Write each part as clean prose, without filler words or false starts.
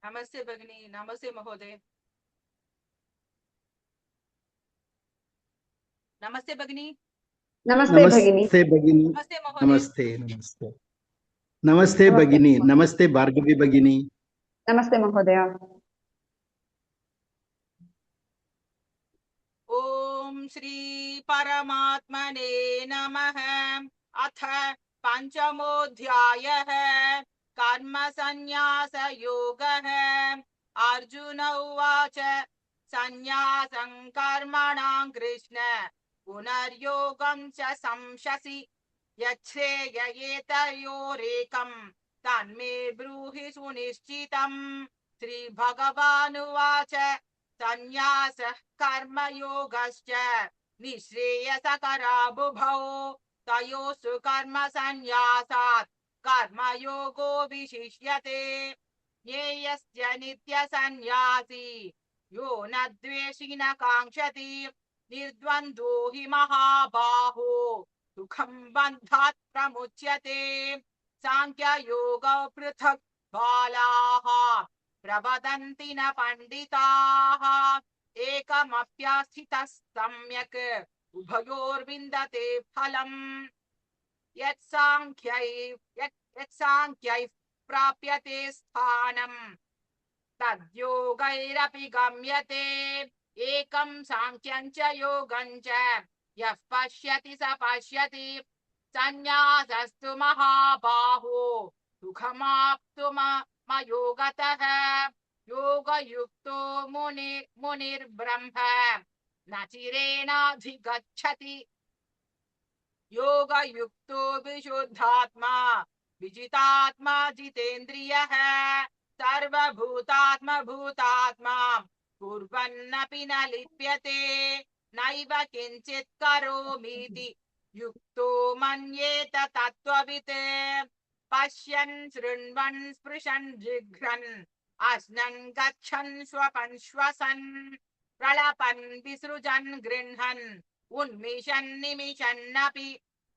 नमस्ते भगिनी, नमस्ते महोदय। नमस्ते भगिनी। नमस्ते भगिनी। नमस्ते भगिनी। नमस्ते महोदय। नमस्ते नमस्ते नमस्ते नमस्ते भगिनी। नमस्ते भार्गवी भगिनी। नमस्ते महोदय। ओम श्री परमात्मने नमः। अथ पंचमोऽध्यायः कर्म संन्यास योगः। अर्जुन उवाच संन्यासं कर्मणां कृष्ण पुनर्योगं च संशसि यच्छ्रेययेतयोरेकं तन्मे ब्रूहि सुनिश्चितम्। श्रीभगवानुवाच संन्यासः कर्मयोगश्च निःश्रेयसकराबुभौ तयोस्तु कर्म संन्यासात् कर्मयोगो विशिष्यते। ज्ञेयस्य नित्यसंन्यासी यो न द्वेषि न काङ्क्षति निर्द्वन्द्वो हि महाबाहो सुखं बन्धात् प्रमुच्यते। साङ्ख्ययोगौ पृथक् बालाः प्रवदन्ति न पण्डिताः एकमप्यास्थितः सम्यक् उभयोर्विन्दते फलम्। यत्साङ्ख्यैः प्राप्यते स्थानम् तद्योगैरपि गम्यते। एकं साङ्ख्यं च योगं च यः पश्यति स पश्यति संन्यासस्तु महाबाहो सुखमाप्तुमयोगतः। योगयुक्तो मुनिर्ब्रह्म न चिरेणाधिगच्छति। योगयुक्तो विशुद्धात्मा विजितात्मा जितेन्द्रियः सर्वभूतात्मभूतात्मा कुर्वन्नपि न लिप्यते। नैव किञ्चित् करोमीति युक्तो मन्येत तत्त्ववित्। पश्यन् शृण्वन् स्पृशन् जिघ्रन् अश्नन् गच्छन् स्वपन् श्वसन् प्रलपन् विसृजन् गृह्णन् उन्मिषन् निमिषन्नपि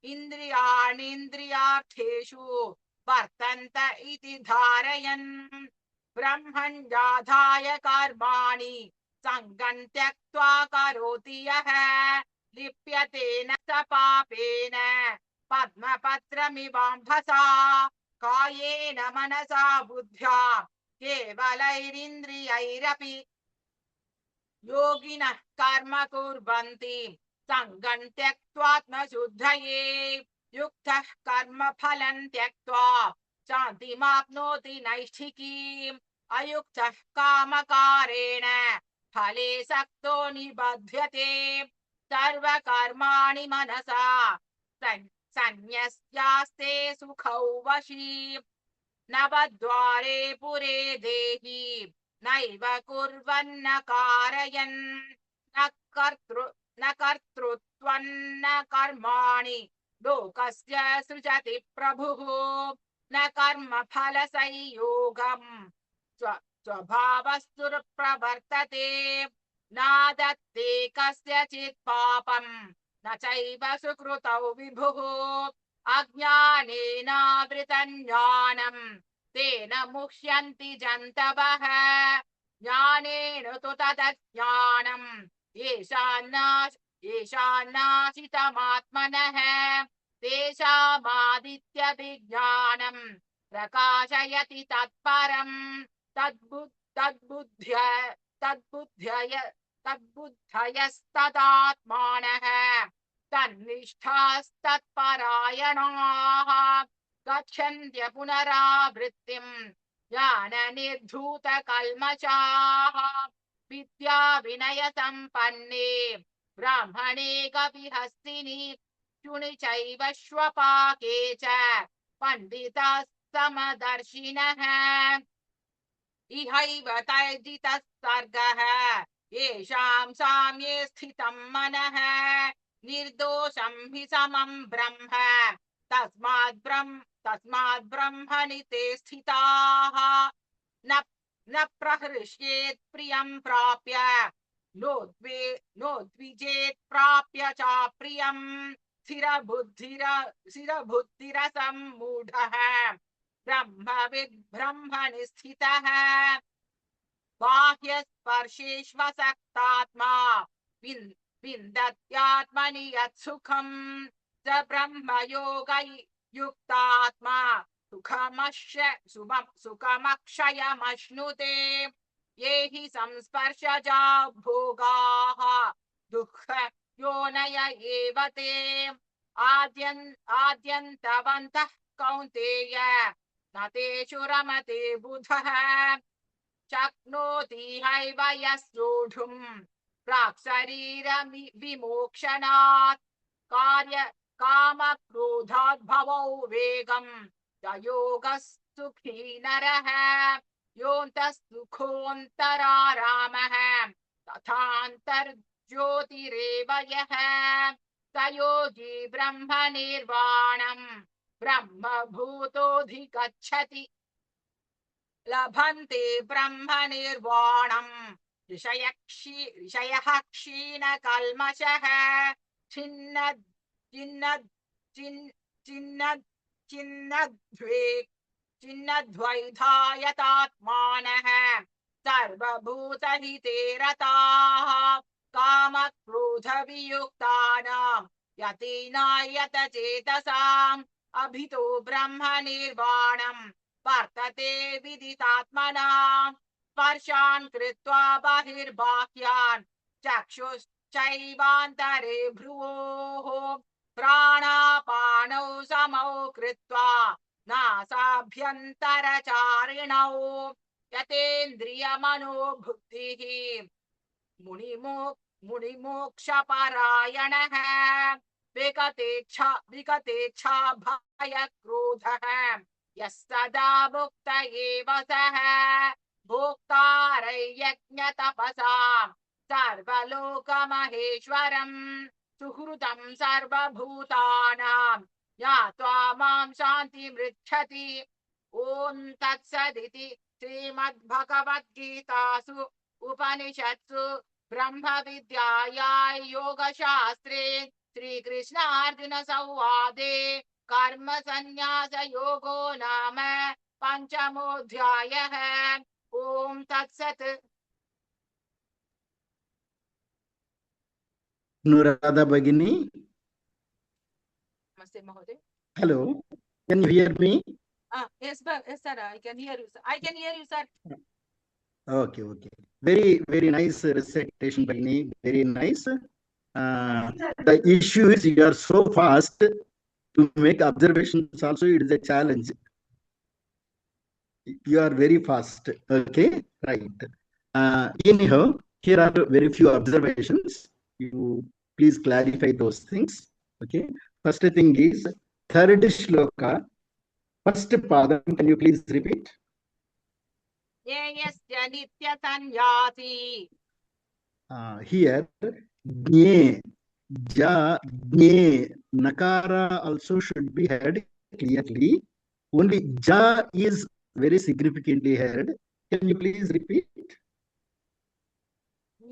इन्द्रियाणीन्द्रियार्थेषु वर्तन्त इति धारयन् ब्रह्मण्याधाय कर्माणि सङ्गं त्यक्त्वा करोति यः लिप्यते न स पापेन पद्मपत्रमिवाम्भसा कायेन मनसा बुद्ध्या केवलैरिन्द्रियैरपि योगिनः कर्म कुर्वन्ति सङ्गं त्यक्त्वात्मशुद्धये। युक्तः कर्मफलं त्यक्त्वा शान्तिमाप्नोति नैष्ठिकीम्। अयुक्तः कामकारेण फले सक्तो निबध्यते। सर्वकर्माणि मनसा सन्न्यस्यास्ते सुखौ वशी। नवद्वारे पुरे देहि नैव कुर्वन्न कारयन् न कर्तृत्वं न कर्माणि लोकस्य सृजति प्रभुः। न कर्मफलसंयोगम् स्वभावस्तुर्प्रवर्तते। नादत्ते कस्यचित् पापम् न चैव सुकृतौ विभुः। अज्ञानेनावृतं ज्ञानम् तेन मुह्यन्ति जन्तवः। ज्ञानेन तु तदज्ञानम् येषान्नाशितमात्मनः तेषामादित्यभिज्ञानम् प्रकाशयति तत्परम्। तद्बुद्धयस्तदात्मानः तन्निष्ठास्तत्परायणाः गच्छन्त्य पुनरावृत्तिम् ज्ञाननिर्धूतकल्मषाः। विद्या विनय संपन्ने ब्राह्मणे कविहस्तिनि शुनि चैव श्वपाके च पंडिताः समदर्शिनः। इहैव तैर्जितः सर्गः येषां साम्ये स्थितं मनः निर्दोषं हि समं ब्रह्म तस्माद् ब्रह्मणि ते स्थिताः। न प्रहृष्येत् प्रियं प्राप्य नोद्विजेत् प्राप्य च प्रियं स्थिरबुद्धिरसम्मूढः ब्रह्मविद् ब्रह्मणि स्थितः। बाह्यस्पर्शेष्वसक्तात्मा विन्दत्यात्मनि यत्सुखम् स ब्रह्मयोगयुक्तात्मा सुखमक्षयमश्नुते ये हि संस्पर्शजा भोगाः दुःख योनय एव ते आद्यन्तवन्तः कौन्तेय न तेषु रमते बुधः शक्नोति हैव यस्रोढुम् प्राक्शरीरविमोक्षणात् कार्य कामक्रोधाद्भवौ वेगम् योगस्तुखी नरः योऽन्तःसुखोऽन्तरारामः तथान्तर्ज्योतिरेव यः स योगी ब्रह्मनिर्वाणम् ब्रह्मभूतोऽधिगच्छति लभन्ते ब्रह्मनिर्वाणम् ऋषयः क्षीणकल्मषः छिन्नद्वैधायतात्मानः सर्वभूतहिते रताः कामक्रोधवियुक्तानां यतीनायतचेतसाम् अभितो ब्रह्मनिर्वाणम् वर्तते विदितात्मनाम् स्पर्शान् कृत्वा बहिर्बाह्यान् चक्षुश्चैवान्तरे भ्रुवोः प्राणापानौ समौ कृत्वा नासाभ्यन्तरचारिणौ यतेन्द्रियमनोबुद्धिः मुनिमोक्षपरायणः विगतेच्छा भयक्रोधः यः सदा भुक्त एव सः भोक्तारयज्ञतपसाम् सर्वलोकमहेश्वरम् सुहृदं सर्वभूतानां ज्ञात्वा मां शान्तिमृच्छति ॐ तत्सदिति श्रीमद्भगवद्गीतासु उपनिषत्सु ब्रह्मविद्यायां योगशास्त्रे श्रीकृष्णार्जुनसंवादे कर्मसन्न्यासयोगो नाम पञ्चमोऽध्यायः। ॐ तत्सत्। Nuradha Bhagini. Namaste, Mahoday. Hello. Can you hear me? Yes, sir. I can hear you, sir. I can hear you, sir. Okay. Very, very nice recitation, Bhagini. Very nice. The issue is you are so fast to make observations also, it is a challenge. You are very fast. Okay, right. Anyhow, here are very few observations. You please clarify those things. Okay. First thing is third shloka. First padam, can you please repeat? Yesya nitya sanyasi. Here, jne, ja, jne, nakara also should be heard clearly. Only ja is very significantly heard. Can you please repeat?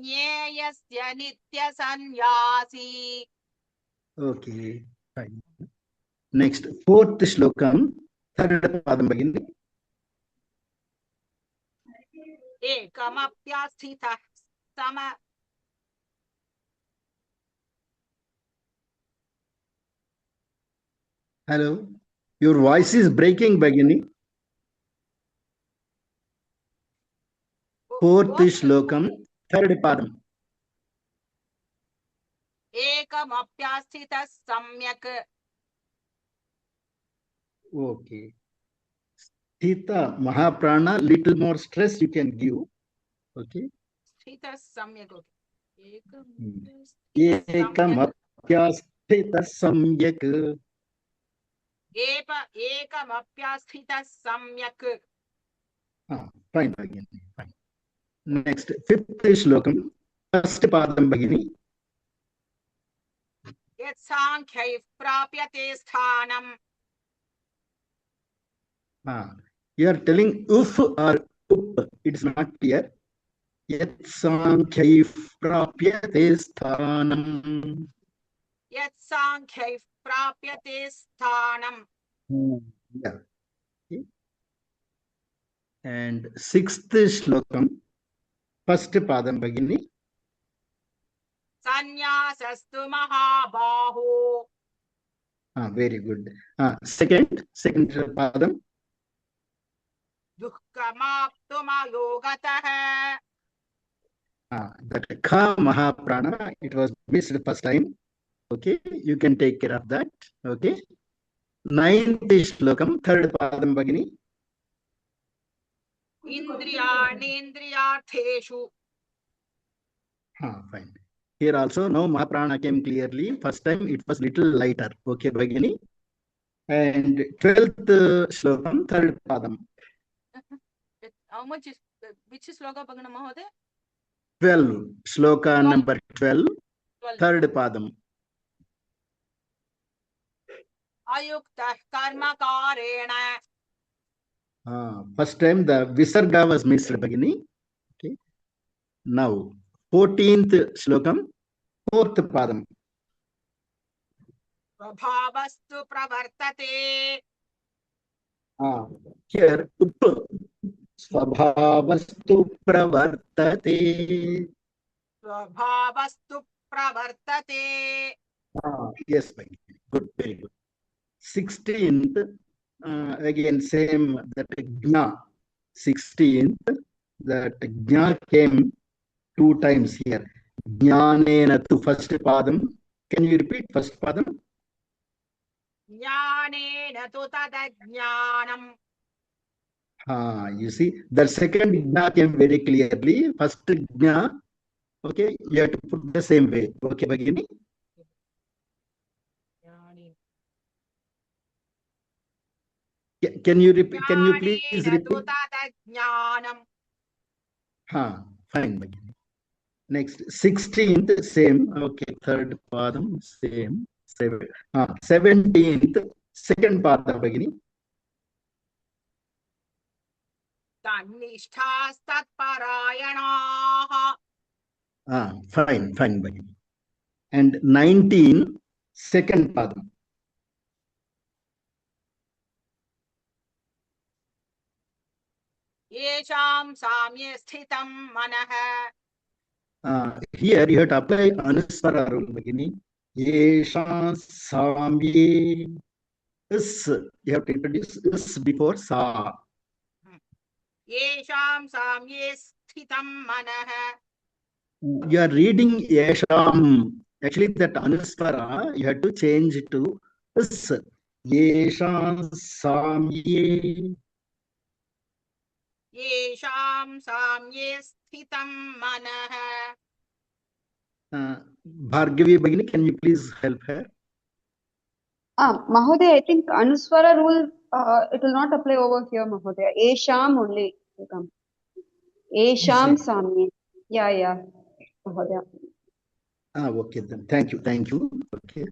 Yesya nitya sanyasi. Okay, fine. Next, fourth shlokam, third padam begin. Ekamapyasthitah sama. Hello, your voice is breaking, Bhagini. Fourth shlokam, third padam. Ekamapyasthitah samyak. Okay. Sthita, Mahaprana, little more stress you can give. Okay. Sthitah samyak. Okay. Ekamapyasthitah samyak. Ekamapyasthitah samyak. Fine, Bhagini. Fine. Next, fifth shlokam, first padam, Bhagini. Yat sankhyaif prapyate sthanam. You are telling uf or up. It's not clear. Yat sankhyaif prapyate sthanam. Yat sankhyaif prapyate sthanam. Yeah. Okay. And sixth shlokam, First padam bagini. Sanyasastu mahabaho. Very good. Second padam. Dukkhamaptumayogataha. That Kha Mahaprana, it was missed first time. Okay, you can take care of that. Okay. 9th shlokam, third padam bagini. Indriyanendriyartheshu. Fine. Here also now Mahaprana came clearly. First time it was little lighter. Okay, bagini. And 12th shlokam, third padam. How much is, which is sloka Bhagana Mahoday? 12, shloka number 12, 12. third padam. Ayukta karma karena. First time the Visarga was missed, Bagini. Okay. Now, 14th shlokam, fourth padam. Prabhavastu pravartate. Here, Svabhavastu pravartate. Prabhavastu pravartate. Yes, Bagini. Good, very good. 16th, again same, that Jna. 16th, that Jna came 2 times here. Jnanena tu first padam. Can you repeat first padam? Jnanena tu tadajnanam. You see, the second Jna came very clearly. First Jna, okay, you have to put the same way. Okay, Bagini? Can you repeat? Can you please repeat? Fine, Bagini. Next, 16th, same. Okay, third padam, same. 17th, second padam, Bagini. Fine, Bagini. And 19, second padam. Yesham samye sthitam manaha. Here you have to apply Anuswara rule, Bagini. Yesha samye. Is, you have to introduce is before sa. Yesham samye sthitam manaha. You are reading Yesham. Actually, that Anuswara, you have to change to is. Yesha samye. Yesham samye sthitam manaha. Bhargavi Bagini, can you please help her? Mahoday, I think Anuswara rule, it will not apply over here, Mahoday. Esham only will come. Esham Samye. Yeah, Mahoday. Okay, then. Thank you. Okay.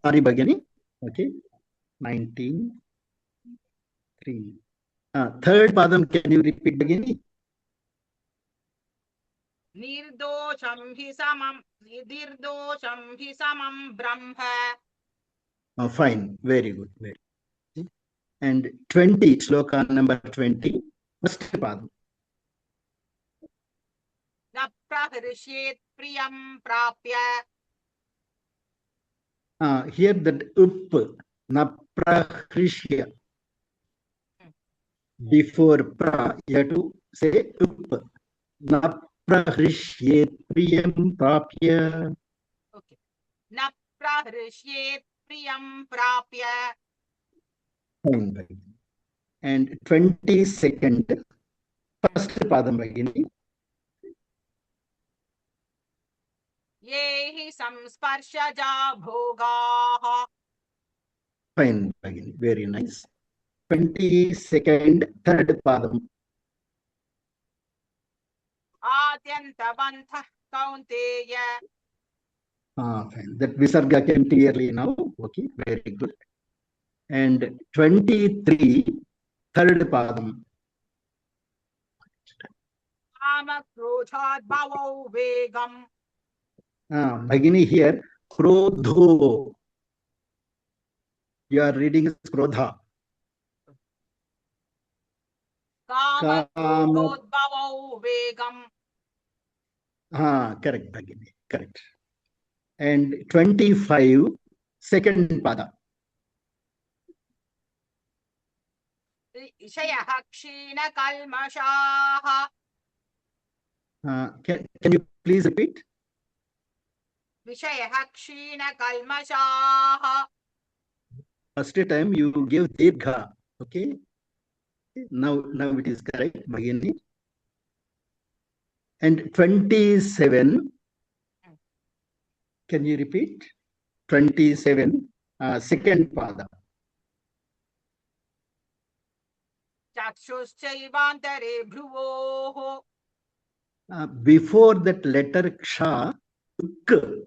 Sorry, Bagini. Okay. 19. 3. Third padam, can you repeat, Bagini? Nirdosham hi samam brahma. Fine. Very good. Very good. And 20, shloka number 20, first padam. Na praharishyet priyam prapya. Here that up, na prahrishya. Before pra, you have to say up. Na prahrishye priyam prapya. Okay. Na praharishyet priyam prapya. And 22nd, first padam Bagini. Yehi samsparshaja bhogaha. Fine, Bagini. Very nice. 22nd, third padam. Adyantavantha kaunteya. Fine. That Visarga came clearly now. Okay, very good. And 23, third padam. Amakrodhat bhavo vegam. Bagini here, krodho. You are reading Krodha. Kamakrodhat bhavo vegam. Correct, Bhagini. Correct. And 25, second pada. ऋषयः क्षीणकल्मषाः Can you please repeat? ऋषयः क्षीणकल्मषाः. First time you gave dirgha. Okay. Now it is correct, Bhagini. And 27. Can you repeat? 27, second pada. चक्षुश्चैवान्तरे भ्रुवोः. Before that letter ksha, k,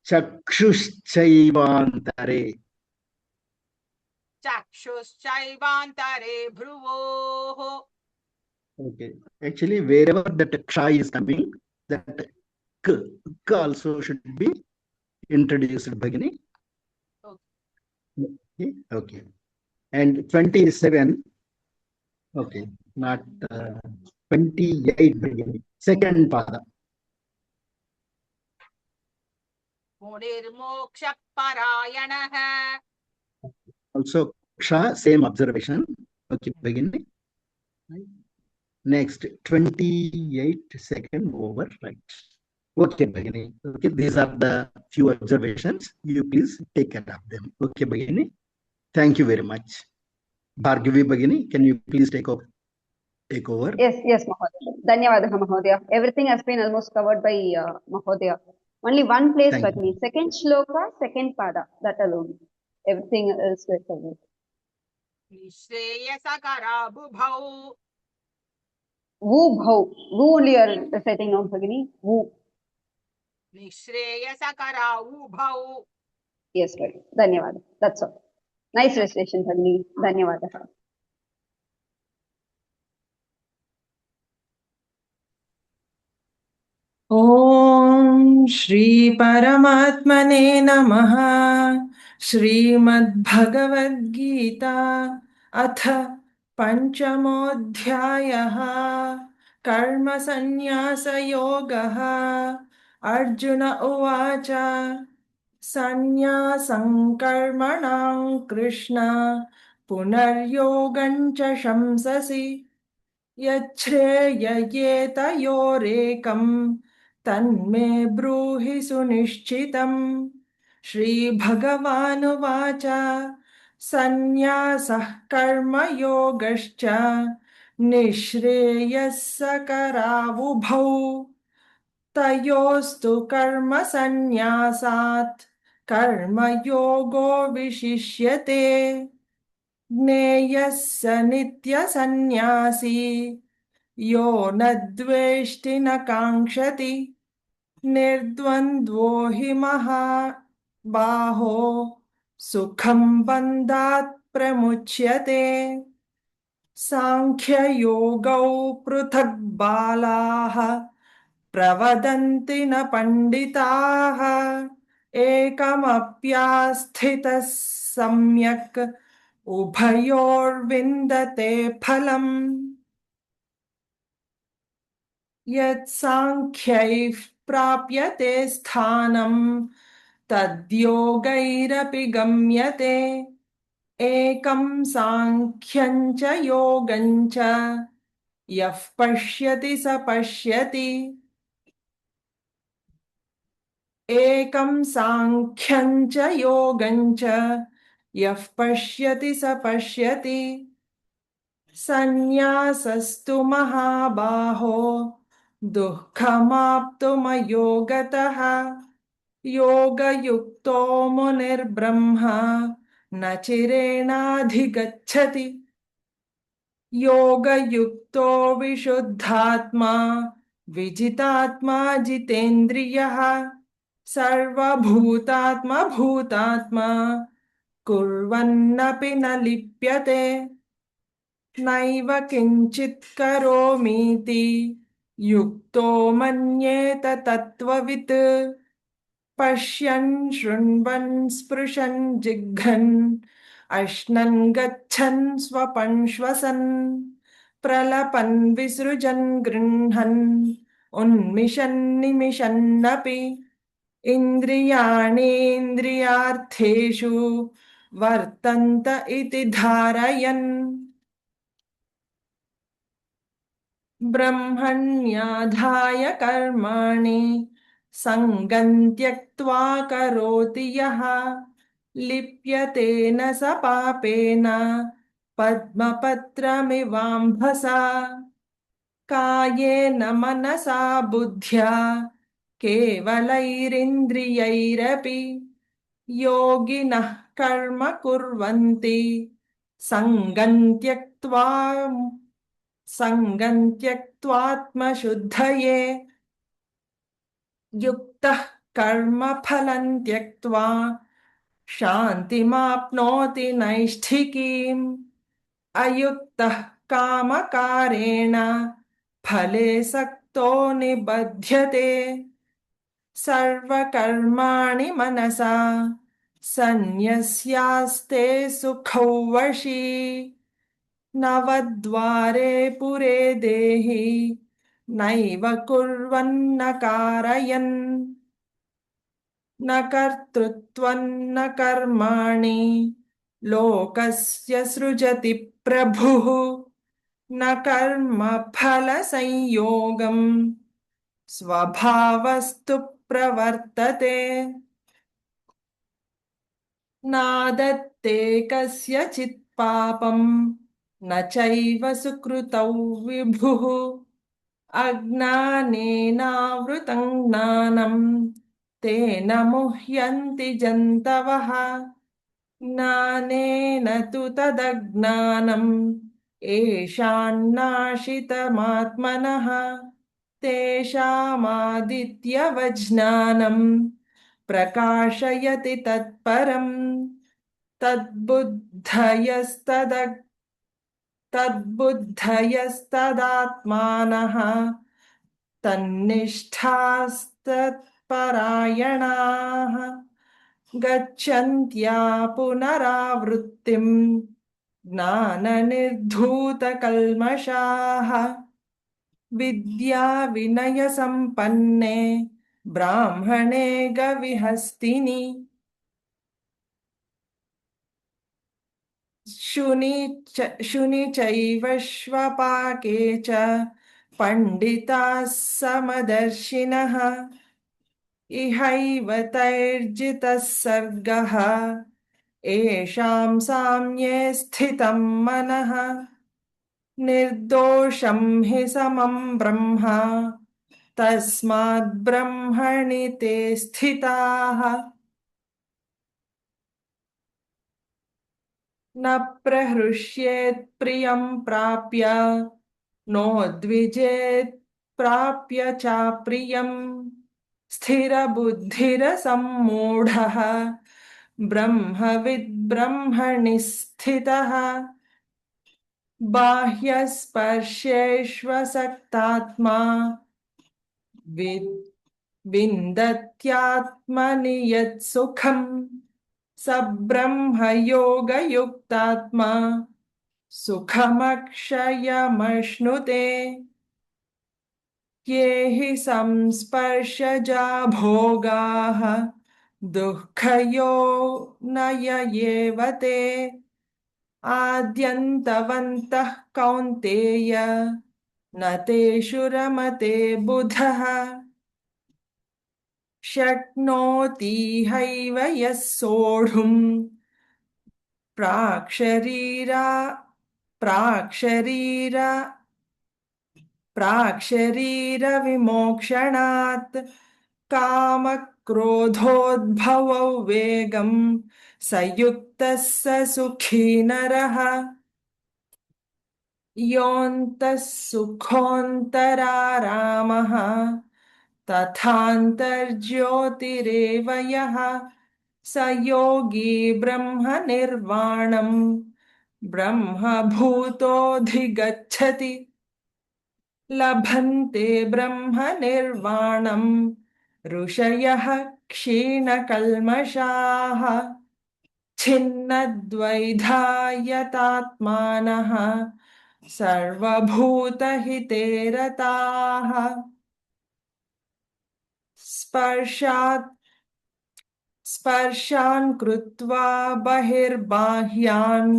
chakshushchaivantare. चक्षुश्चैवान्तरे भ्रुवोः. Okay. Actually, wherever that ksha is coming, that k also should be introduced, Bhagini. Okay. Okay. And 27. Okay. Not 28, Bhagini. Second pada. मुनिर्मोक्षपरायणः. Also, ksha, same observation. Okay, Bhagini. Next, 28 second over, right. Okay, Bhagini. Okay, these are the few observations. You please take care of them. Okay, Bhagini. Thank you very much. Bhargavi Bhagini, can you please take over? Yes, Mahodaya. Dhanyavadaha, Mahodaya. Everything has been almost covered by Mahodaya. Only one place, Thank Bhagini. Second shloka, second pada. That alone. Everything else was covered. निःश्रेयसकरा बुभौ. Wu bhau. Wu only you are reciting now, Bhagini. Wu. निःश्रेयसकरा उभौ. Yes, right. Dhanyavadaha. That's all. Nice recitation, Bhagini. Dhanyavadaha. ॐ श्री परमात्मने नमः। श्रीमद्भगवद्गीता अथ पंचमोऽध्यायः कर्मसन्न्यासयोगः। अर्जुन उवाच सन्न्यासं कर्मणां कृष्ण पुनर्योगं च शंससि यच्छ्रेययेतयोरेकं तन्मे ब्रूहि सुनिश्चितम्। श्रीभगवानुवाच सन्न्यासः कर्मयोगश्च निःश्रेयस्करावुभौ तयोस्तु कर्मसन्न्यासात् कर्मयोगो विशिष्यते। ज्ञेयः स नित्यसन्न्यासी यो न द्वेष्टि न काङ्क्षति निर्द्वन्द्वो हि महाबाहो सुखं बन्धात् प्रमुच्यते। सांख्ययोगौ पृथक् बालाः प्रवदन्ति न पण्डिताः एकमप्यास्थितः सम्यक् उभयोर्विन्दते फलम्। यत्साङ्ख्यैः प्राप्यते स्थानं तद्योगैरपि गम्यते। एकं साङ्ख्यं च योगं च यः पश्यति स पश्यति। एकं साङ्ख्यं च योगं च यः पश्यति स पश्यति। सन्न्यासस्तु महाबाहो दुःखमाप्तुमयोगतः योगयुक्तो मुनिर्ब्रह्मा न चिरेणाधिगच्छति। योगयुक्तो विशुद्धात्मा विजितात्मा जितेन्द्रियः सर्वभूतात्मा भूतात्मा कुर्वन्नपि न लिप्यते। नैव किञ्चित् करोमीति युक्तो मन्येत तत्त्ववित्। पश्यन् शृण्वन् स्पृशन् जिघ्रन् अश्नन् गच्छन् स्वपन् श्वसन् प्रलपन् विसृजन् गृह्णन् उन्मिषन्निमिषन्नपि इन्द्रियाणीन्द्रियार्थेषु वर्तन्त इति धारयन् ब्रह्मण्याधाय कर्माणि सङ्गं त्यक्त्वा करोति यः लिप्यते न स पापेन पद्मपत्रमिवाम्भसा कायेन मनसा बुद्ध्या केवलैरिन्द्रियैरपि योगिनः कर्म कुर्वन्ति सङ्गं त्यक्त्वात्मशुद्धये युक्तः कर्मफलं त्यक्त्वा शान्तिमाप्नोति नैष्ठिकीम् अयुक्तः कामकारेण फले सक्तो निबध्यते सर्वकर्माणि मनसा सन्न्यस्यास्ते सुखौ वशी नवद्वारे पुरे देहि नैव कुर्वन्न कारयन् न कर्तृत्वं न कर्माणि लोकस्य सृजति प्रभुः न कर्मफलसंयोगम् स्वभावस्तु प्रवर्तते नादत्ते कस्यचित् पापम् न चैव सुकृतौ विभुः अज्ञानेनावृतं ज्ञानम् तेन मुह्यन्ति जन्तवः ज्ञानेन तु तदज्ञानम् येषान्नाशितमात्मनः तेषामादित्यवज्ञानम् प्रकाशयति तत्परम् तद्बुद्धयस्तदात्मानः तन्निष्ठास्तत्परायणाः गच्छन्त्या पुनरावृत्तिम् ज्ञाननिर्धूतकल्मषाः विद्याविनयसम्पन्ने ब्राह्मणे गविहस्तिनि शुनि चैव श्वपाके च पण्डिताः समदर्शिनः इहैव तैर्जितः सर्गः येषां साम्ये स्थितं मनः निर्दोषं हि समं ब्रह्म तस्माद् ब्रह्मणि ते स्थिताः न प्रहृष्येत् प्रियं प्राप्य नोद्विजेत् प्राप्य चाप्रियम् स्थिरबुद्धिरसम्मूढः ब्रह्मविद् ब्रह्मणि स्थितः बाह्यस्पर्शेष्वसक्तात्मा विन्दत्यात्मनि यत् सुखम् स ब्रह्मयोगयुक्तात्मा सुखमक्षयमश्नुते ये हि संस्पर्शजा भोगाः दुःखयो नययेव ते आद्यन्तवन्तः कौन्तेय न तेषु रमते बुधः शक्नोति हैव यः सोढुम् प्राक्शरीरविमोक्षणात् कामक्रोधोद्भवौ वेगं स युक्तः स सुखी नरः योऽन्तः सुखोऽन्तरारामः तथान्तर्ज्योतिरेव यः स योगी ब्रह्मनिर्वाणम् ब्रह्मभूतोऽधिगच्छति लभन्ते ब्रह्मनिर्वाणम् ऋषयः क्षीणकल्मषाः छिन्नद्वैधायतात्मानः सर्वभूतहिते रताः स्पर्शात् स्पर्शान् कृत्वा बहिर्बाह्यान्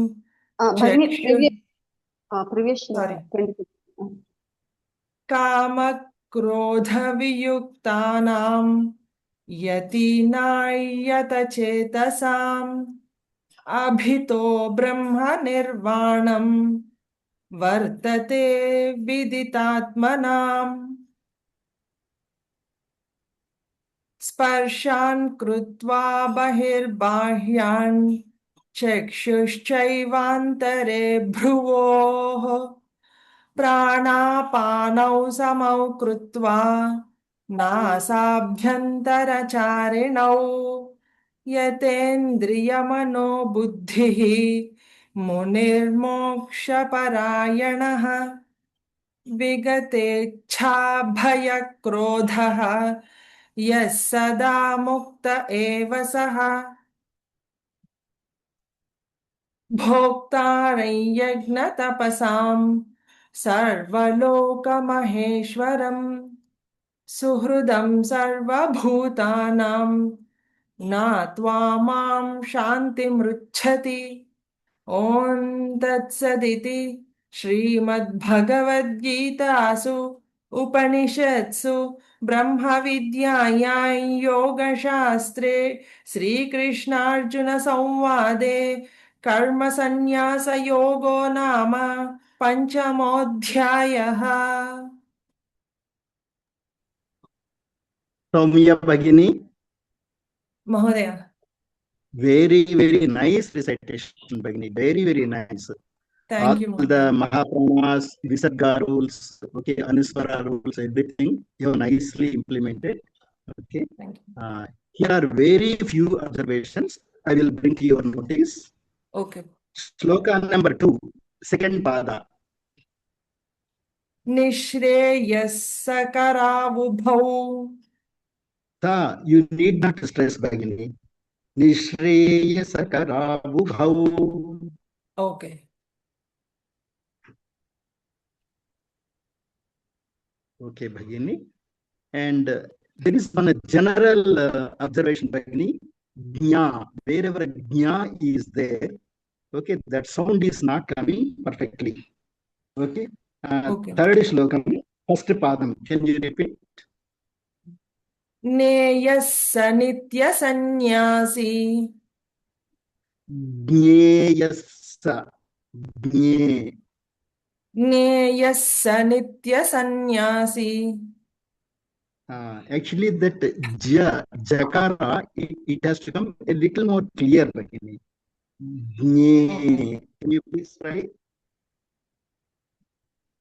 Bhagini, चक्षुः previous Sorry. 26. कामक्रोधवियुक्तानां यतीनायतचेतसाम् अभितो ब्रह्मनिर्वाणं वर्तते विदितात्मनाम् स्पर्शान् कृत्वा बहिर्बाह्यान् चक्षुश्चैवान्तरे भ्रुवोः प्राणापानौ समौ कृत्वा नासाभ्यन्तरचारिणौ यतेन्द्रियमनो बुद्धिः मुनिर्मोक्षपरायणः विगतेच्छाभयक्रोधः यः सदा मुक्त एव सः भोक्तारं यज्ञतपसां सर्वलोकमहेश्वरम् सुहृदं सर्वभूतानां ज्ञात्वा मां शान्तिमृच्छति ॐ तत्सदिति श्रीमद्भगवद्गीतासु उपनिषत्सु ब्रह्मविद्यायां योगशास्त्रे श्रीकृष्णार्जुनसंवादे कर्मसन्न्यासयोगो नाम पञ्चमोऽध्यायः Soumya Bhagini, महोदय very nice recitation, Bhagini. Very nice. Thank All you, the Mother. Mahapranas, Visarga rules, okay, Anuswara rules, everything you have nicely implemented. Okay. Thank you. Here are very few observations. I will bring to your notice. Okay. Shloka number 2, second pada. निःश्रेयस्करावुभौ You need not stress, Bhagini. Nishreyasakaravubhau. Okay. Okay, Bhagini. And there is one general observation, Bhagini. Jna, wherever jna is there, okay, that sound is not coming perfectly. Okay. Okay. Third shlokam, first padam. Can you repeat? नेयस्स नित्यसन्न्यासी Jneyassa. Jne. नेयस्स नित्यसन्न्यासी Actually, that jakara, it has to come a little more clear, Bhagini. Jne. Can you please try?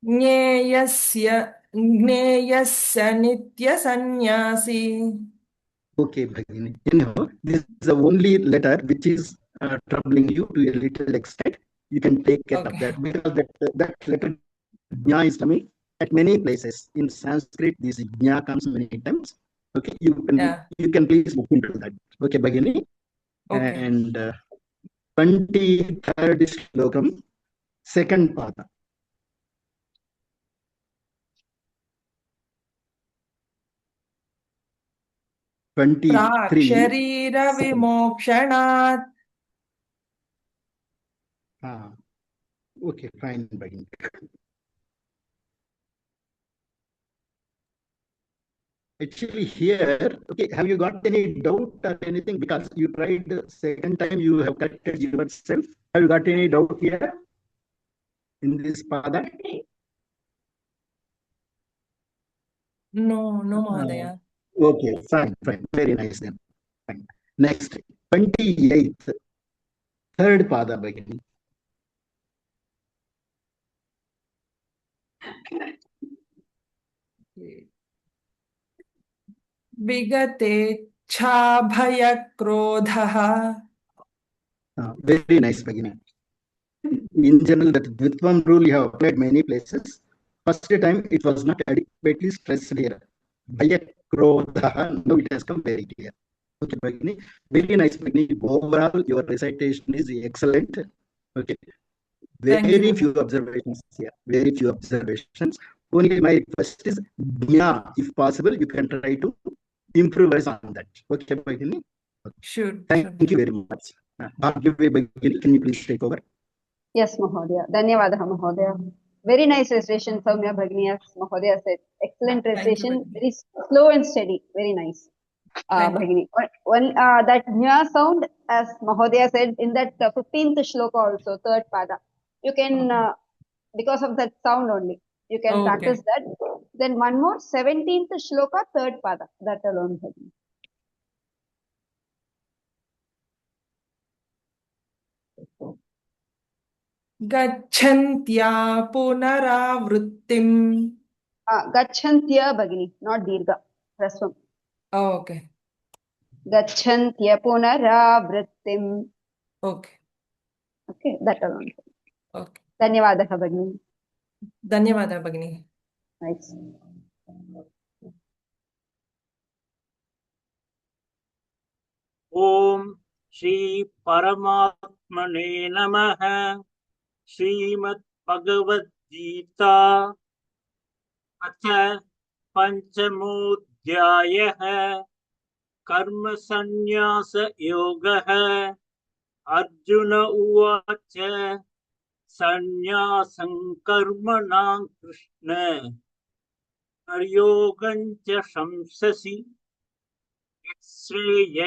ज्ञेयस्य नित्यसन्न्यासी Okay, Bhagini. Anyhow, this is the only letter which is troubling you to a little extent. You can take care of that because that letter jna is coming at many places. In Sanskrit, this jna comes many times. Okay, you can please look into that. Okay, Bhagini. Okay. And 23rd shlokam, second pada. प्राक्शरीरविमोक्षणात् Okay, fine, Bhagini. Actually, here, okay, have you got any doubt or anything? Because you tried the second time, you have corrected yourself. Have you got any doubt here in this pada? No, Mahadaya. Okay, fine. Very nice then. Fine. Next, 28th, third pada, Bhagini. विगतेच्छाभयक्रोधः Very nice, Bhagini. In general, that Dvitvam rule you have applied many places. First time it was not adequately stressed here. Bhayakrodha, now it has come very clear. Okay, Bhagini. Very nice, Bhagini. Overall, your recitation is excellent. Okay. Very few observations here. Very few observations. Only my request is, if possible, you can try to improvise on that. Okay, Bhagini? Sure. Thank you very much. Bhagyavi Bhagini, can you please take over? Yes, Mahodaya. Dhanyavadaha, Mahodaya. Very nice recitation, Soumya Bhagini, as Mahodaya said. Excellent Thank you, recitation. Bhagini. Very slow and steady. Very nice. Thank you. Bhagini. That nya sound, as Mahodaya said, in that 15th shloka also, third pada. You can, because of that sound only, you can Okay. practice that. Then one more, 17th shloka, third pada. That alone, Bhagini. गच्छन्त्या पुनरावृत्तिम्. Gachantya Bhagini, not Dirgha. Rasvam. Oh, okay. Gachantya punaravrittim. Okay. Okay, that alone. Okay. Dhanyavadaha Bhagini. ధన్యవాదాలు భగిని. Nice. ఓం శ్రీ పరమాత్మనే నమః. శ్రీమద్ భగవద్గీత అథ పంచమోऽధ్యాయः కర్మ సన్యాస యోగः. అర్జున ఉవాచ సన్యాసం కర్మణాం కృష్ణ కర్యోగం చ శంససి శ్రేయయేతయోరేకం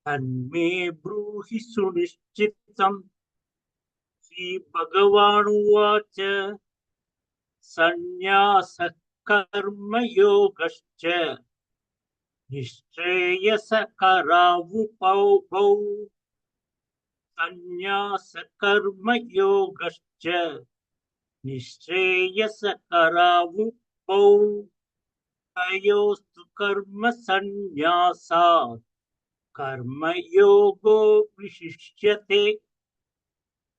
తన్మే బ్రూహి సునిశ్చితం. శ్రీ భగవానువాచ సన్యాసః కర్మయోగశ్చ నిశ్రేయసకరావుపౌ. సన్యాసః కర్మయోగశ్చ నిశ్రేయసకరావుపౌ. తయోస్తు కర్మ సన్యాసాత్ కర్మయోగో విశిష్యతే.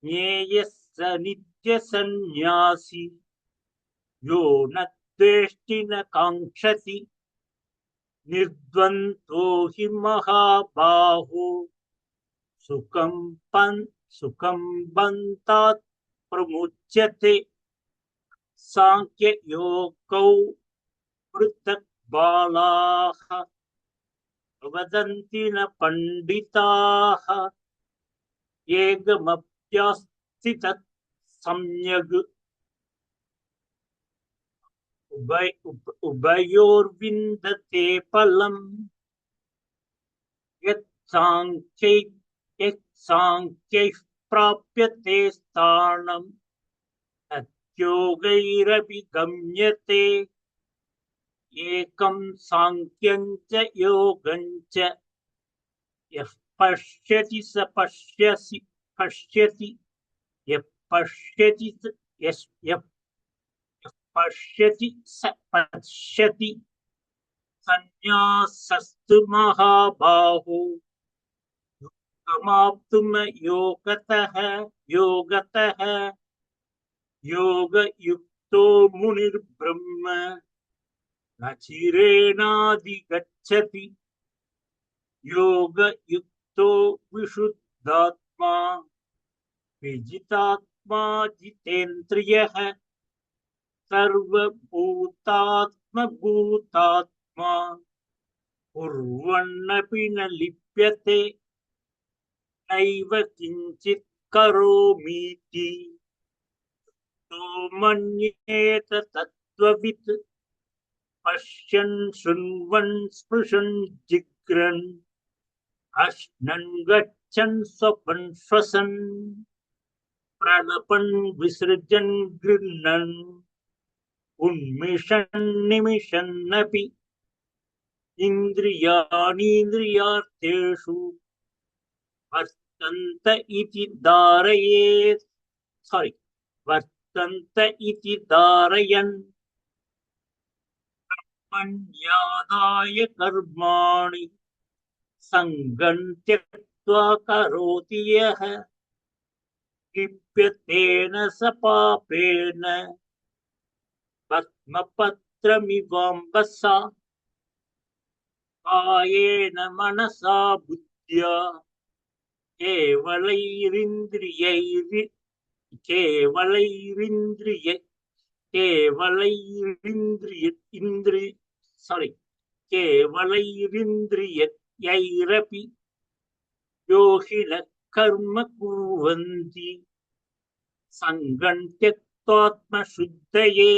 జ్ఞేయః స నిత్య సన్యాసి యో న ద్వేష్టి న కాంక్షతి. నిర్ద్వంద్వో హి మహాబాహో సుఖం బంధాత్ ప్రముచ్యతే. సాంఖ్యయోగౌ పృథక్ బాలాః వదంతి న పండితాః. ఏకమప్యాస్తి తత్ సమ్యగ్ ఉభయోర్విందతే ఫలం. యత్సాంఖ్యైః ప్రాప్యతే స్థానం తద్యోగైరపి గమ్యతే. ఏకం సాంఖ్యం చ యోగం చ యః పశ్యతి స పశ్యతి. యః పశ్యతి స పశ్యతి. సన్యాసస్తు మహాబాహో యోగమాప్తుం యోగతః. యోగయుక్తో మునిర్బ్రహ్మ న చిరేణాధిగచ్చతి. యోగయుక్తో విశుద్ధాత్మా విజితాత్మా జితేంద్రియః. సర్వభూతాత్మభూతాత్మా కుర్వన్నపి న లిప్యతే. నైవ కించిత్ కరోమీతి తో మన్యేత తత్వవిత్. పశ్యన్ శృణ్వన్ స్పృశన్ జిఘ్రన్ అశ్నన్ గచ్చన్ స్వపన్ శ్వసన్ ప్రలపన్ విసృజన్ గృహ్ణన్ ఉన్మిషన్ నిమిషన్నపి. ఇంద్రియాణీంద్రియార్థేషు వర్తంత ఇతి ధారయన్ మన్యాదాయ కర్మాణి సంగం త్యక్త్వా కరోతి యః లిప్యతేన స పాపేన పద్మపత్రమివాంబసా. కాయేన మనసా బుద్ధ్యా కేవలైరింద్రియై केवलैरिन्द्रियैरपि योगिनः कर्म कुर्वन्ति सङ्गं त्यक्त्वात्मशुद्धये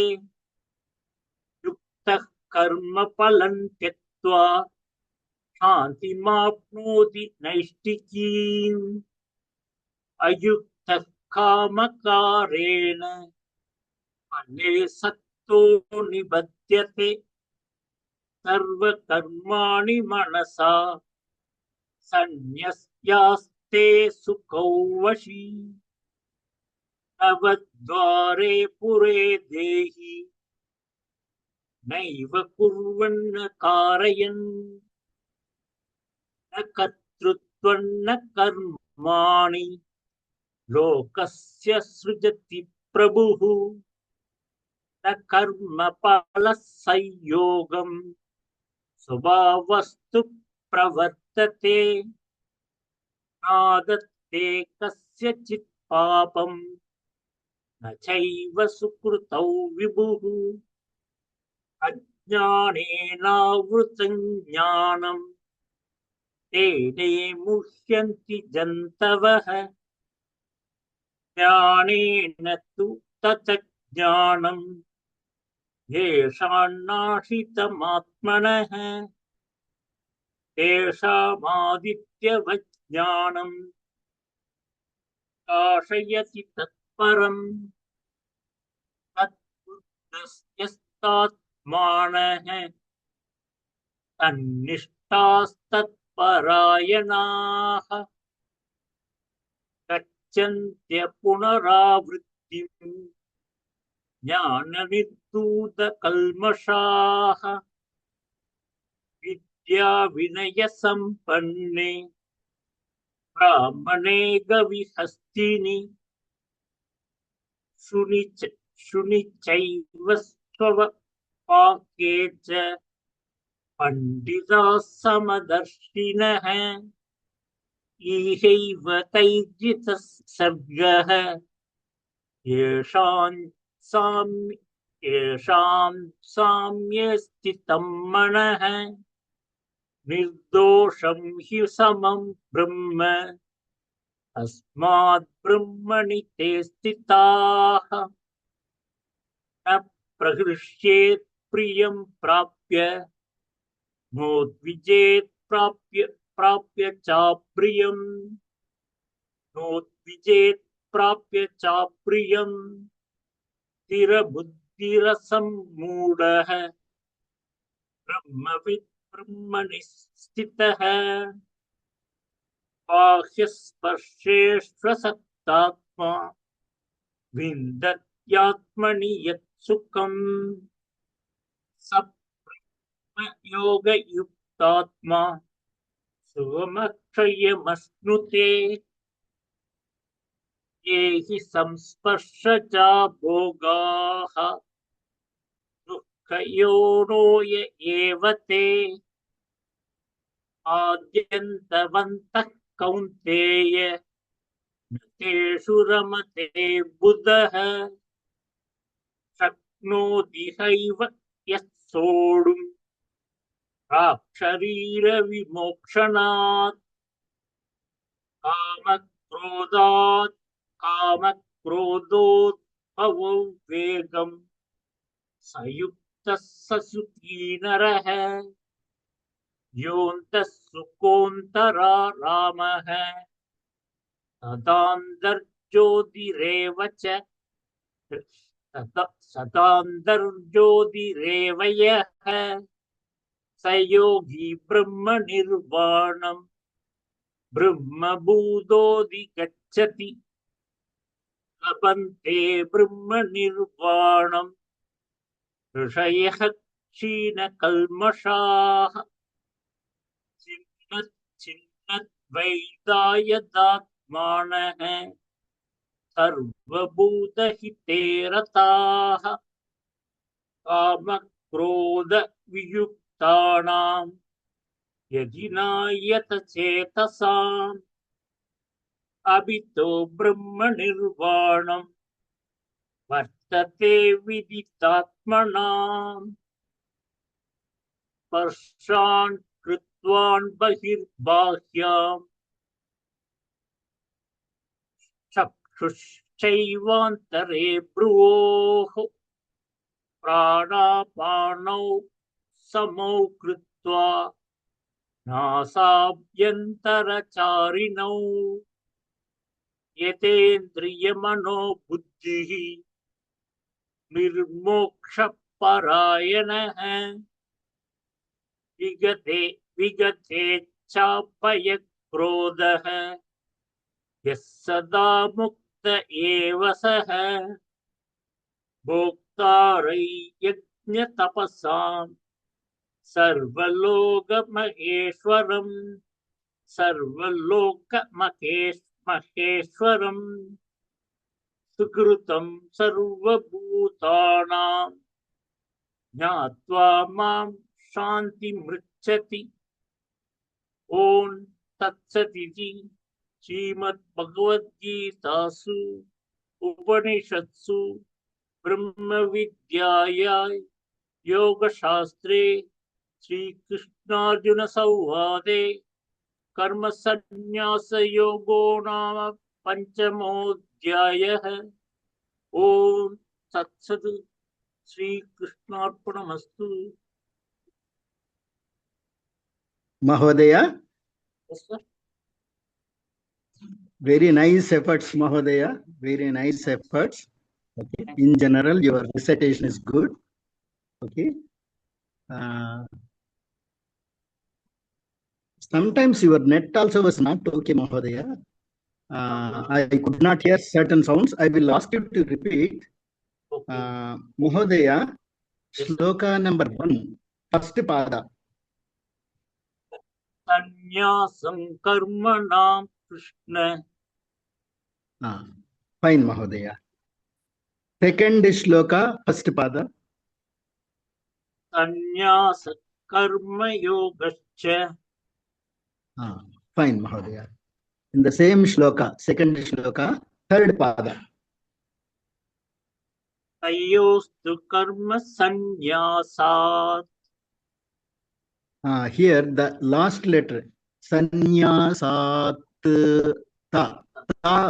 युक्तः कर्म फलं त्यक्त्वा शान्तिमाप्नोति नैष्ठिकीम् अयुक्तः कामकारेण फले सक्तो निबध्यते सर्वकर्माणि मनसा सन्न्यस्यास्ते सुखौ वशी नवद्वारे पुरे देहि नैव कुर्वन्न कारयन् न कर्तृत्वं न कर्माणि लोकस्य सृजति प्रभुः न कर्मफलसंयोगं स्वभावस्तु प्रवर्तते नादत्ते कस्यचित् पापं न चैव सुकृतौ विभुः अज्ञानेनावृतं ज्ञानं तेने मुह्यन्ति जन्तवः ज्ञानेन तु तत् ज्ञानं येषान्नाशितमात्मनः तेषामादित्यवत् ज्ञानं प्रकाशयति तत्परम् तद्बुद्धस्यस्तात्मानः तन्निष्ठास्तत्परायणाः गच्छन्त्य पुनरावृत्तिम् ज्ञाननिर्धूतकल्मषाः विद्याविनयसम्पन्ने ब्राह्मणे गविहस्तिनि शुनिचैव स्वपाके च पण्डिताः समदर्शिनः इहैव तैर्जितः सर्गः येषां साम्ये स्थितं मनः निर्दोषं हि समं ब्रह्म तस्मात् ब्रह्मणि ते स्थिताः न प्रहृष्येत् प्रियं प्राप्य नोद्विजेत् प्राप्य चाप्रियं नोद्विजेत् प्राप्य चाप्रियं स्थिरबुद्धिरसम्मूढः ब्रह्मविद् ब्रह्मणि स्थितः बाह्यस्पर्शेष्वसक्तात्मा विन्दत्यात्मनि यत् सुखम् स ब्रह्मयोगयुक्तात्मा सुखमक्षयमश्नुते ये हि संस्पर्शजा भोगाः दुःखयोनो य एव ते आद्यन्तवन्तः कौन्तेय न तेषु रमते बुधः शक्नोति हैव यः सोढुम् प्राक्शरीरविमोक्षणात् कामक्रोधोद्भवो वेगम् सयुक्तः स सुखी नरः योऽन्तः सुकोऽन्तरा रामः सदान्तर्ज्योतिरेव च सदान्तर्ज्योतिरेव यः स योगी ब्रह्मनिर्वाणम् ब्रह्मभूतोऽधिगच्छति लभन्ते ब्रह्मनिर्वाणम् ऋषयः क्षीणकल्मषाः छिन्नद्वैतायदात्मानः सर्वभूतहिते रताः कामक्रोधवियुक्तानां यदि नायतचेतसाम् अभितो ब्रह्मनिर्वाणम् वर्तते विदितात्मनाम् स्पर्शान् कृत्वान् बहिर्बाह्याम् चक्षुश्चैवान्तरे भ्रुवोः प्राणापानौ समौ कृत्वा नासाभ्यन्तरचारिणौ यतेन्द्रियमनोबुद्धिः निर्मोक्षपरायणः विगतेच्छाभयक्रोधः यः सदा मुक्त एव सः भोक्तारयज्ञतपसाम् सर्वलोकमहेश्वरम् सुकृतं सर्वभूतानां ज्ञात्वा मां शान्तिमृच्छति। ओम तत्सदिति श्रीमद्भगवद्गीतासु उपनिषत्सु ब्रह्मविद्यायां योगशास्त्रे श्रीकृष्णार्जुन संवादे कर्मसन्न्यासयोगो नाम पंचमोऽध्यायः। ओम तत्सत्। श्रीकृष्णार्पणमस्तु। Mahodaya, Yes, sir. very nice efforts, Mahodaya. Very nice efforts. Okay. In general, your recitation is good. Okay. Sometimes your net also was not okay, Mahodaya. I could not hear certain sounds. I will ask you to repeat. Okay. Mahodaya, Yes, sir. Shloka number 1, first pada. संन्यासं कर्मणां Krishna. Fine, Mahodaya. Second shloka, first pada. संन्यास कर्मयोगश्च। Fine, Mahodaya. In the same shloka, second shloka, third pada. तयोस्तु कर्म संन्यासात्। Here the last letter, sanyasat ta.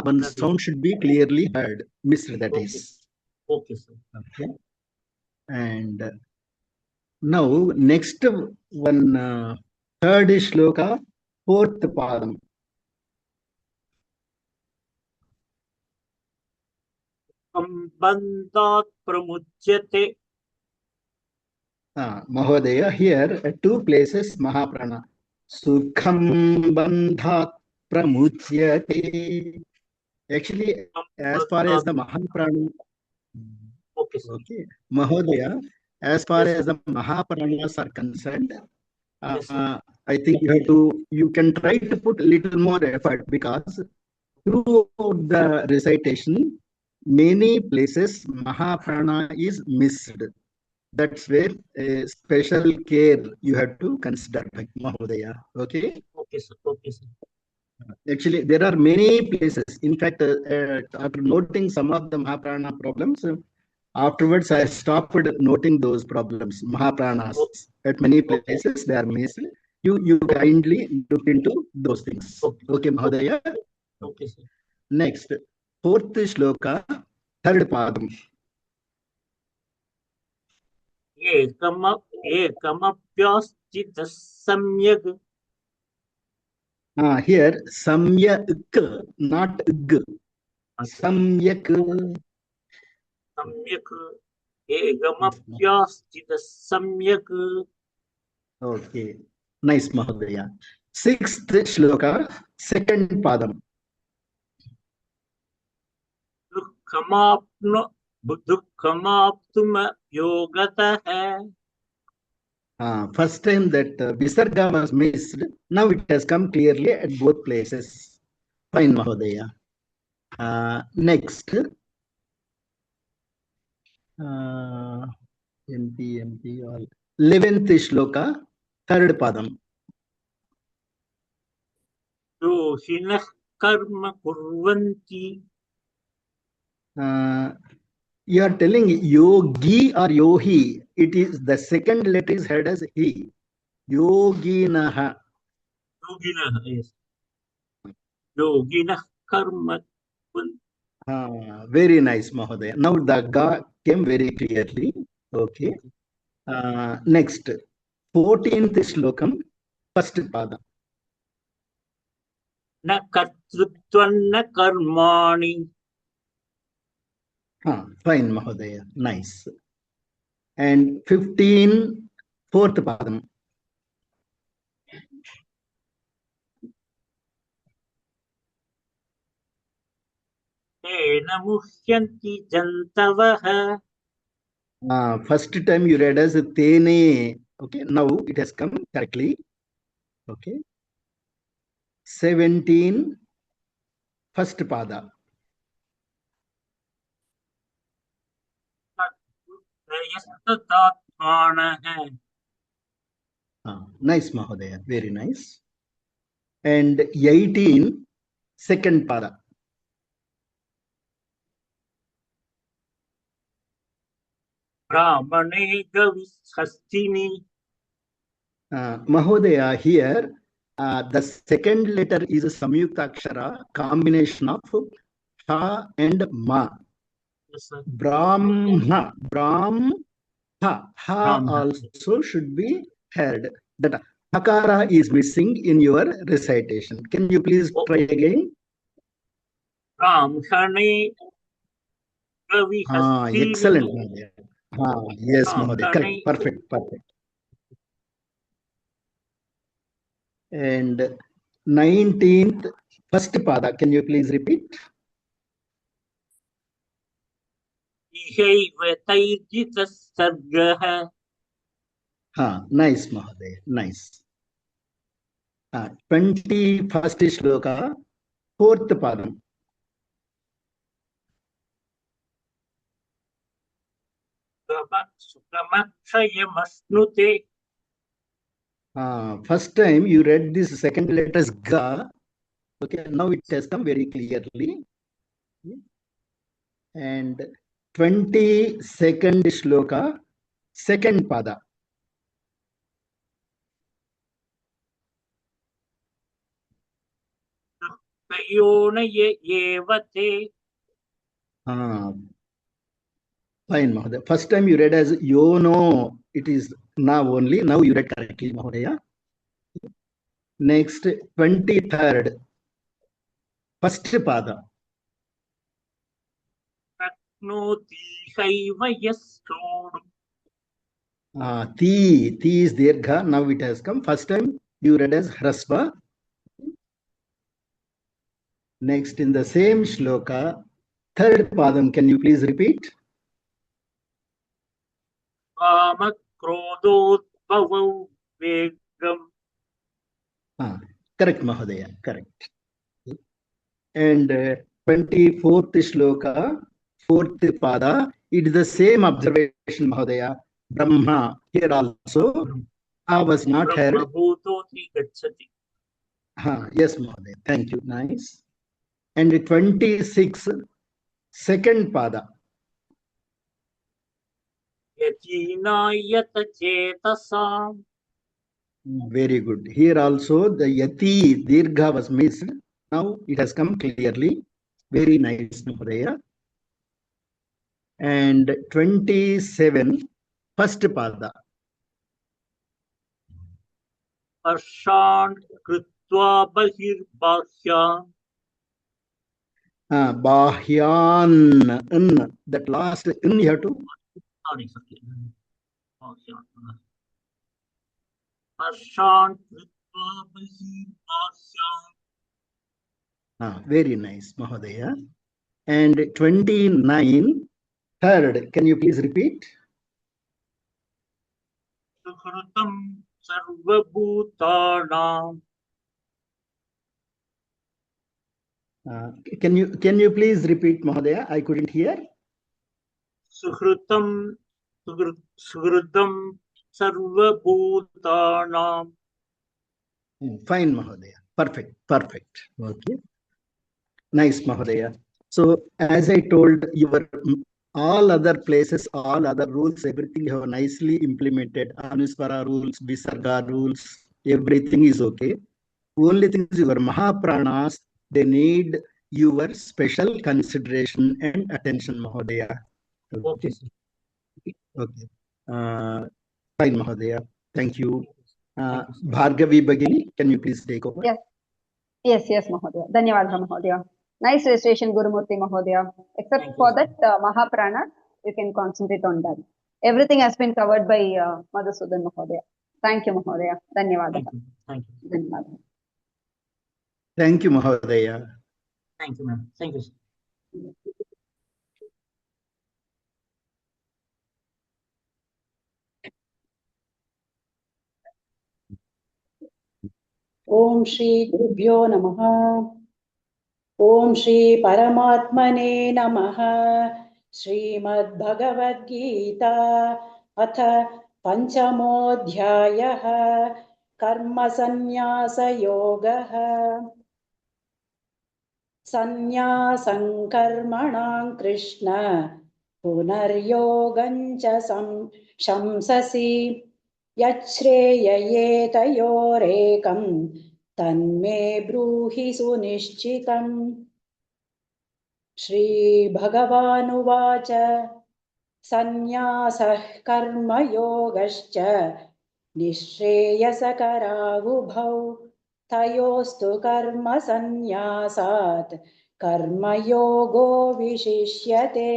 One sound should be clearly heard. Missed, that is. Okay, sir. Okay. And now next one, third shloka, fourth padam. संबंधात् प्रमुच्यते। Mahodaya, here at two places, Mahaprana. Sukham bandhat pramuchyate. Actually, as far as the Mahaprana. Okay, sir. Okay, Mahodaya, as far Yes, as the Mahapranas are concerned, Yes, sir. I think you can try to put a little more effort, because throughout the recitation, many places Mahaprana is missed. That's where a special care you have to consider, Mahodaya. Okay. Okay, sir. Okay, sir. Actually, there are many places. In fact, after noting some of the Mahaprana problems, afterwards I stopped noting those problems, Mahapranas. At many places they are missed. You kindly look into those things. Okay, Mahodaya. Okay, sir. Next, fourth shloka, third padam. एकमप्यास्थितः सम्यग्। Here, samyak, not g. Samyak. सम्यक् एकमप्यास्थितः सम्यक्। Okay, nice, Mahodaya. Sixth shloka, second padam. दुःखमाप्तुम योगतः। First time that Visarga was missed, now it has come clearly at both places. Fine, Mahodaya. Next, MP, all. 11th shloka, third padam. दोषिणः कर्म कुर्वन्ति। You are telling yogi or yohi. It is the second letter is heard as he. Yoginaha. Yoginah, yes. Yoginah karma. Very nice, Mahodaya. Now the ga came very clearly. Okay. Next, 14th shlokam, first pada. Na kartrutvam na karmani. Fine, Mahodaya. Nice. And 15, fourth padam. Tena muhyanti jantavaha. First time you read as tene. Okay, now it has come correctly. Okay. 17, first pada. Nice, Mahodaya. Very nice. And 18, second pada. Brahmane gavishastini. Mahodaya, here the second letter is a samyukta akshara, combination of ha and ma. Yes, sir. Brahma, Brahma, ha Brahma. also should be heard. That hakara is missing in your recitation. Can you please try again? Brahmane gavishastini. Excellent, Mahodaya. Yes, Mahodaya. Correct. Perfect. Perfect. And 19th, first pada, can you please repeat? Ihaiva tairjita sargaha. Nice, Mahodaya. Nice. 21st shloka, fourth padam. Sukamakshayamashnute. First time you read this second letter as ga. Okay, now it has come very clearly. And 22nd shloka, second pada. Yonaya yevate. Fine, Mahodaya. First time you read as yono. It is now only. Now you read correctly, Mahodaya. Next, 23rd, first pada. Noti haiva yastodu. Ti is dirgha. Now it has come. First time you read as hrasva. Next, in the same shloka, third padam, can you please repeat? Kama krodotbhavav vegam. Correct, Mahodaya. Correct. And 24th shloka, fourth pada, it is the same observation, Mahodaya. Brahma, here also, was not heard. Brahmabhutoti gacchati. Yes, Mahodaya. Thank you. Nice. And 26, second pada. Yatinayata chetasam. Very good. Here also the yati dirgha was missed. Now it has come clearly. Very nice, Mahodaya. And 27, first pada. Arshan kritva bahirbhahyan. Bahyan. That last in you have to. Sorry. Arshan kritva bahirbhahyan. Very nice, Mahodaya. And 29, third, can you please repeat? Sukhrutam sarvabhutanam. Can you please repeat, Mahodaya? I couldn't hear. Sukhrutam sarvabhutanam. Fine, Mahodaya. Perfect. Okay. Nice, Mahodaya. So, as I told, your all other places, all other rules, everything you have nicely implemented. Anuspara rules, Visarga rules, everything is okay. Only thing is your Mahapranas, they need your special consideration and attention, Mahodaya. Okay, sir. Okay. Fine, Mahodaya. Thank you. Thank you, sir. Bhargavi Bhagini, can you please take over? Yes, Mahodaya. Dhanyavadaha, Mahodaya. Nice recitation, Gurumurthy Mahodaya. Except Thank you, for sir. that Mahaprana, you can concentrate on that. Everything has been covered by Madhusudan Mahodaya. Thank you, Mahodaya. Dhanyavadaha. Thank you. Thank you. Dhanyavadaha. Thank you, Mahodaya. Thank you, ma'am. Thank you, sir. ओम श्री गुरुभ्यो नमः। ओम श्री परमात्मने नमः। श्रीमद्भगवद्गीता अथ पंचमोऽध्यायः कर्मसन्न्यासयोगः। सन्न्यासं कर्मणां कृष्ण पुनर्योगं च शंससि यच्छ्रेययेतयोरेकं तन्मे ब्रूहि सुनिश्चितम्। श्रीभगवानुवाच सन्न्यासः कर्मयोगश्च निःश्रेयसकरावुभौ तयोस्तु कर्मसन्न्यासात् कर्मयोगो विशिष्यते।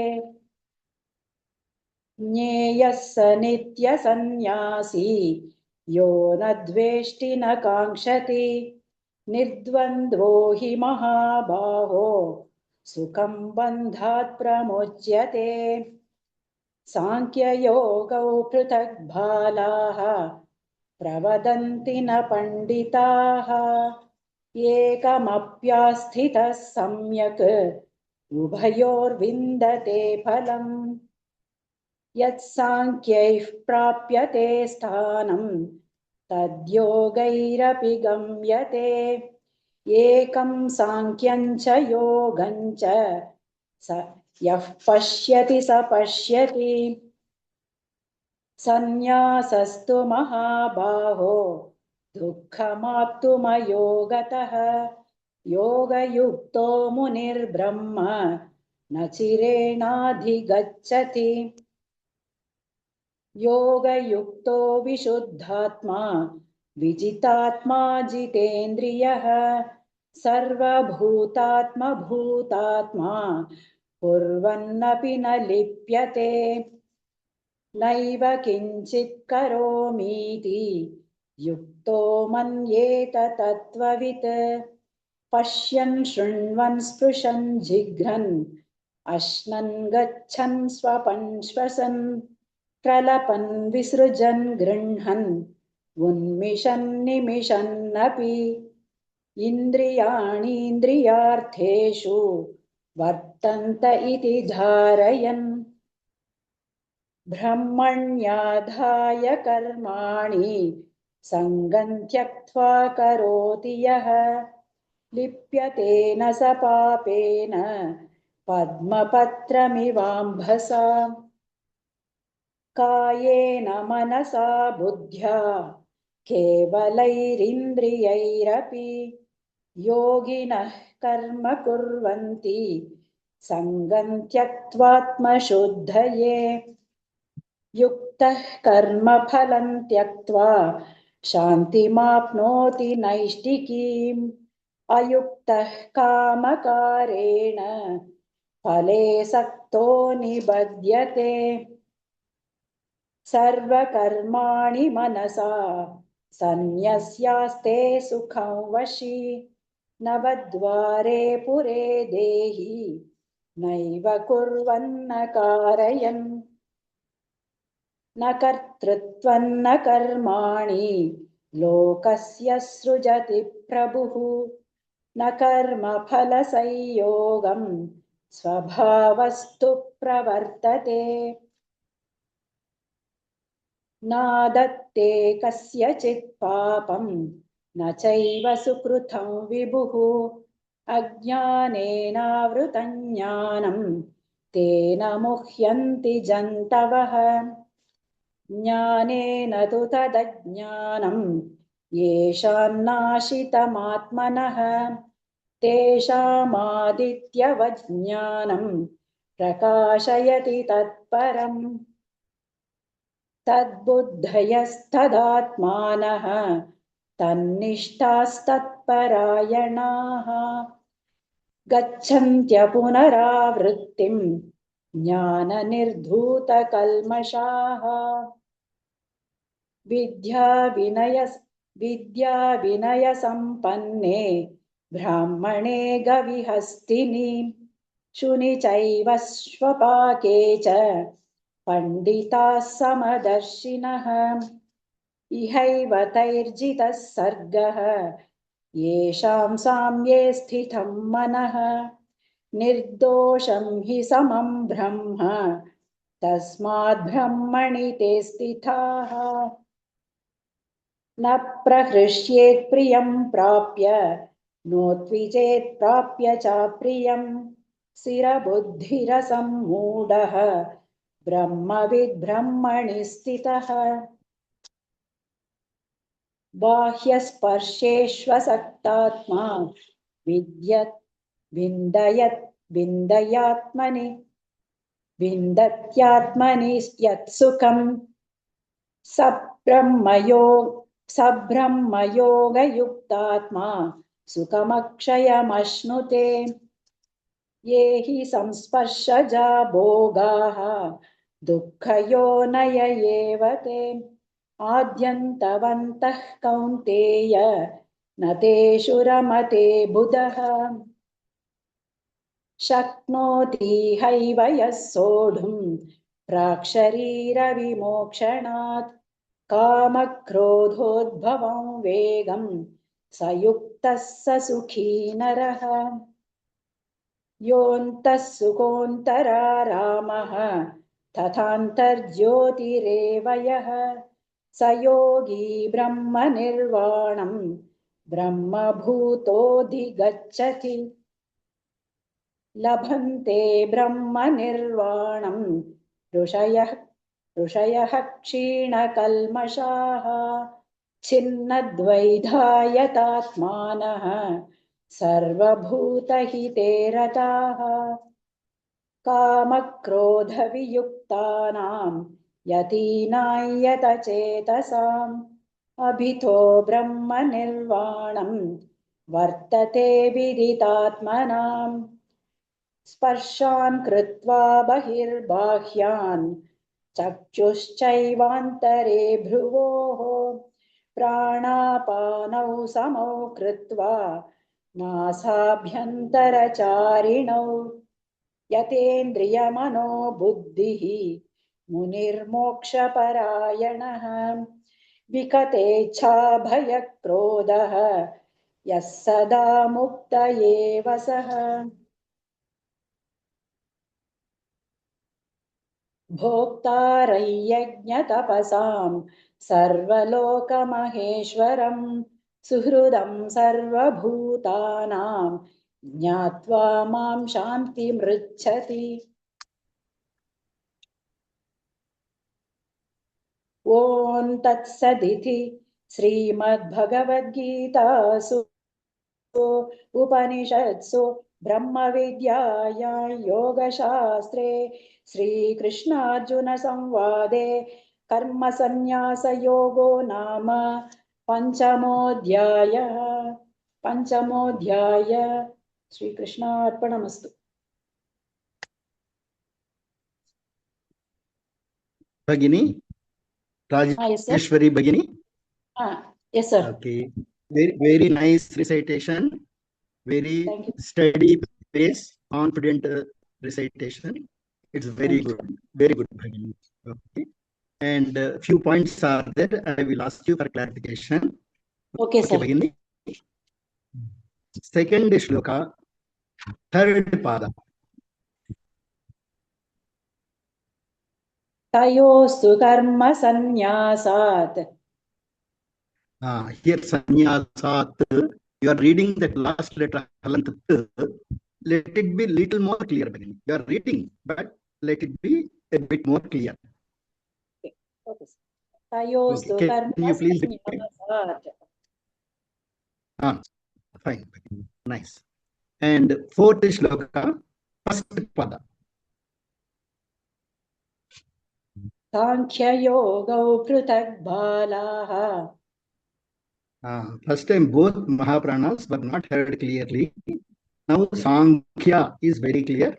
ज्ञेयः स नित्यसन्न्यासी यो न द्वेष्टि न काङ्क्षति निर्द्वन्द्वो हि महाबाहो सुखं बन्धात् प्रमुच्यते। सांख्ययोगौ पृथक् बालाः प्रवदन्ति न पण्डिताः एकमप्यास्थितः सम्यक् उभयोर्विन्दते फलम्। यत्साङ्ख्यैः प्राप्यते स्थानं तद्योगैरपि गम्यते। एकं साङ्ख्यं च योगं च स यः पश्यति स पश्यति। सन्न्यासस्तु महाबाहो दुःखमाप्तुमयोगतः योगयुक्तो मुनिर्ब्रह्म न चिरेणाधिगच्छति। योगयुक्तो विशुद्धात्मा विजितात्मा जितेन्द्रियः सर्वभूतात्मा भूतात्मा कुर्वन्नपि न लिप्यते। नैव किञ्चित् करोमीति युक्तो मन्येत तत्त्ववित्। पश्यन् शृण्वन् स्पृशन् जिघ्रन् अश्नन् गच्छन् स्वपन् श्वसन् प्रलपन् विसृजन् गृह्णन् उन्मिषन् निमिषन्नपि इन्द्रियाणीन्द्रियार्थेषु वर्तन्त इति धारयन् ब्रह्मण्याधाय कर्माणि सङ्गं त्यक्त्वा करोति यः लिप्यते न स पापेन पद्मपत्रमिवाम्भसा। कायेन मनसा बुद्ध्या केवलैरिन्द्रियैरपि योगिनः कर्म कुर्वन्ति सङ्गं त्यक्त्वात्मशुद्धये। युक्तः कर्मफलं त्यक्त्वा शान्तिमाप्नोति नैष्टिकीम्। अयुक्तः कामकारेण फले सक्तो निबध्यते। सर्वकर्माणि मनसा सन्न्यस्यास्ते सुखं वशी नवद्वारे पुरे देहि नैव कुर्वन्न कारयन्। न कर्तृत्वं न कर्माणि लोकस्य सृजति प्रभुः न कर्मफलसंयोगं स्वभावस्तु प्रवर्तते। नादत्ते कस्यचित् पापं न चैव सुकृतं विभुः अज्ञानेनावृतं ज्ञानं तेन मुह्यन्ति जन्तवः ज्ञानेन तु तदज्ञानं येषान्नाशितमात्मनः तेषामादित्यवज्ञानं प्रकाशयति तत्परम् तद्बुद्धयस्तदात्मानः तन्निष्ठास्तत्परायणाः गच्छन्त्य पुनरावृत्तिं ज्ञाननिर्धूतकल्मषाः विद्याविनयसम्पन्ने ब्राह्मणे गविहस्तिनि शुनि चैव श्वपाके च पंडिताः समदर्शिनः इहैव तैर्जितः सर्गः येषां साम्ये स्थितं मनः निर्दोषं हि समं ब्रह्म तस्माद् ब्रह्मणि ते स्थिताः न प्रहृष्येत् प्रियं प्राप्य नोत्विजेत् प्राप्य चाप्रियं स्थिरबुद्धिरसम्मूढः ब्रह्मविद् ब्रह्मणि स्थितः बाह्यस्पर्शेष्वसक्तात्मा विन्दत्यात्मनि यत्सुखं सब्रह्मयोगयुक्तात्मा सुखमक्षयमश्नुते ये हि संस्पर्शजा भोगाः दुःखयोनय एव ते आद्यन्तवन्तः कौन्तेय न तेषु रमते बुधः शक्नोति हैव यः सोढुं प्राक्शरीरविमोक्षणात् कामक्रोधोद्भवं वेगं स युक्तः स सुखी नरः योऽन्तः सुकोऽन्तरारामः तथान्तर्ज्योतिरेव यः स योगी ब्रह्मनिर्वाणं ब्रह्मभूतोऽधिगच्छति लभन्ते ब्रह्मनिर्वाणं ऋषयः क्षीणकल्मषाः छिन्नद्वैधायतात्मानः सर्वभूतहिते रताः कामक्रोधवियुक्तानां यतीनां यतचेतसाम् अभितो ब्रह्मनिर्वाणं वर्तते विदितात्मनाम् स्पर्शान् कृत्वा बहिर्बाह्यान् चक्षुश्चैवान्तरे भ्रुवोः प्राणापानौ समौ कृत्वा नासाभ्यन्तरचारिणौ यतेन्द्रियमनो बुद्धिः मुनिर्मोक्षपरायणः विकतेच्छाभयक्रोधः यः सदा मुक्त एव सः भोक्तारयज्ञतपसां सर्वलोकमहेश्वरं सुहृदं सर्वभूतानां ज्ञात्वा मां शान्तिमृच्छति ॐ तत्सदिति श्रीमद्भगवद्गीतासु उपनिषत्सु ब्रह्मविद्यायां योगशास्त्रे श्रीकृष्णार्जुनसंवादे कर्मसन्न्यासयोगो नाम पंचमोऽध्याय श्रीकृष्णार्पणमस्तु। Bhagini, yes sir. Rajeshwari Bhagini. Yes sir. Okay, very nice recitation, very Thank you. steady pace, confident recitation. It's very good, Bhagini. Okay, and few points are there. I will ask you for clarification. Okay sir. Bhagini. Second shloka, third pada. तयोस्तु कर्म संन्यासात् Here sannyasat, you are reading that last letter halant. let it be little more clear. You are reading, but let it be a bit more clear. Okay, sir. Tayostu Okay, karma can you please repeat? sannyasaat. Fine. Nice. And fourth shloka, first pada. Sankhya yogau pruthak balaha. First time both Mahapranas were not heard clearly. Now Sankhya is very clear.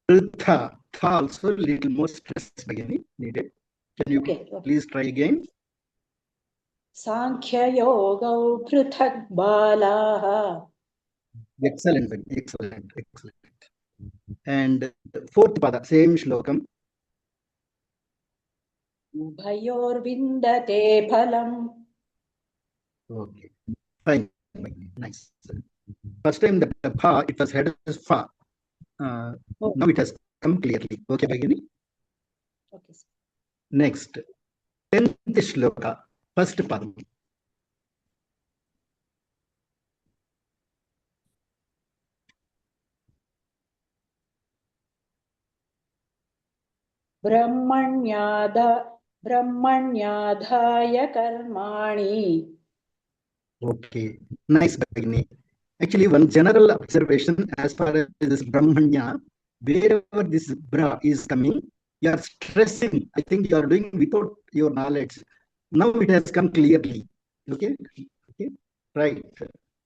Pritha, tha also little more stress beginning needed. Can you Okay. please try again? Sankhya yogau pruthak balaha. Excellent, excellent, excellent. And fourth pada, same shlokam. Ubhayor vindate phalam. Okay, fine, nice. First time the pha, it was heard as fa. Now it has come clearly. Okay, beginning. Okay, sir. Next, 10th shloka, first padam. Brahmanyadhaya karmani. Okay, nice beginning. Actually, one general observation as far as this Brahmanya, wherever this bra is coming, you are stressing. I think you are doing without your knowledge. Now it has come clearly. Okay, okay, right.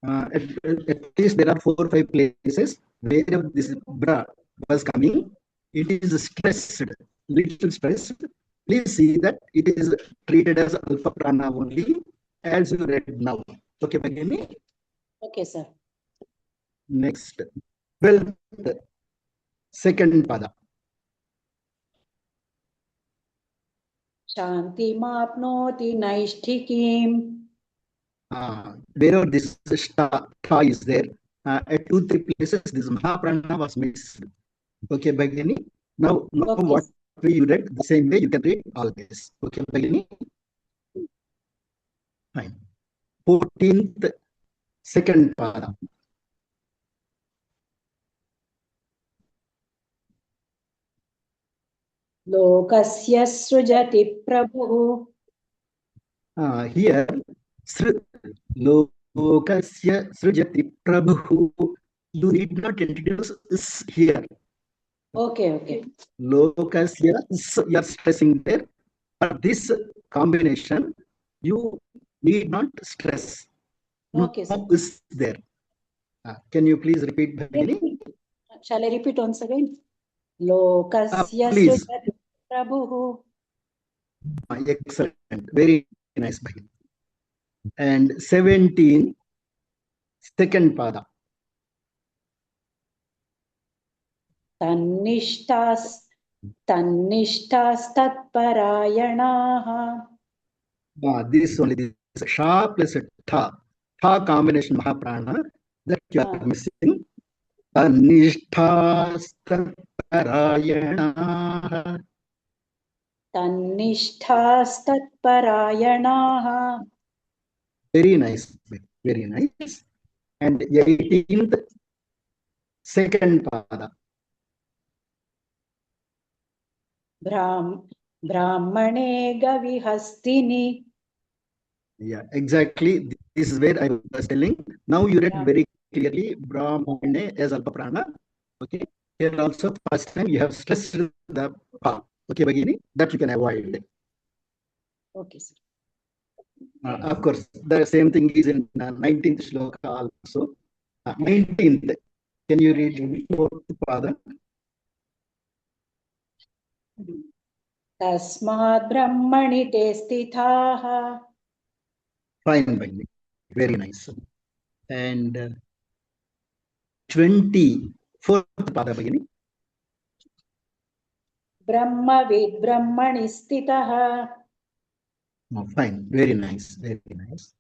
At least there are 4 or 5 places wherever this bra was coming, it is stressed, little stressed. Please see that it is treated as alpha prana only, as you read now. Okay, Bhagini? Okay, sir. Next, 12th, second pada. Shanti mapnoti naishtikim. Wherever this tha is there, at 2-3 places this Mahaprana was mixed. Okay, Bhagini? Now Okay. What you read, the same way you can read all this. Okay, Bhagini? Fine. 14th, second pada. Lokasya srujati prabhu. Here, lokasya srujati prabhu. You need not introduce this here. Okay, okay. Lokasya, you are stressing there. For this combination, you need not stress. Okay, No sir. is there. Can you please repeat, Bhagini? Shall I repeat once again? Lokasya Please. srujati prabhu. Excellent. Very nice, Bhagini. And 17, second pada. Tannishtas tatparayanaha. This only, this sha plus tha combination Mahaprana that you are missing. Tanishthas tatparayanaha. Tannishtas tatparayanaha. Very nice, very nice. And 18th, second pada. Brahmane gavihastini. Yeah, exactly. This is where I was telling. Now you read very clearly Brahmane as alpha prana. Okay. Here also first time you have stressed the pa. Okay, Bhagini, that you can avoid. Okay, sir. Of course, the same thing is in 19th shloka also. 19th, can you read fourth pada? Tasmad brahmani te stithaha. Fine, Bhagini. Very nice. And 24th pada, Bhagini. Brahmavid brahmani stitaha. Fine, very nice, very nice.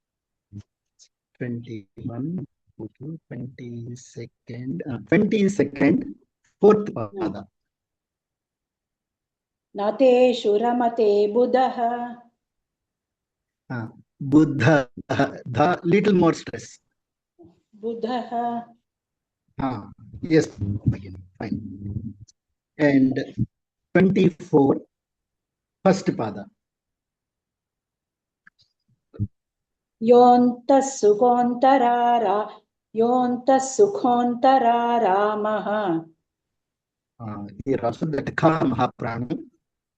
21, 22nd, fourth pada. Nate shuramate buddha. Buddha, the little more stress. Buddha. Yes, Bhagini, fine. And 24, first pada. योऽन्तः सुखोऽन्तरारामः Here also that Kha Mahaprana,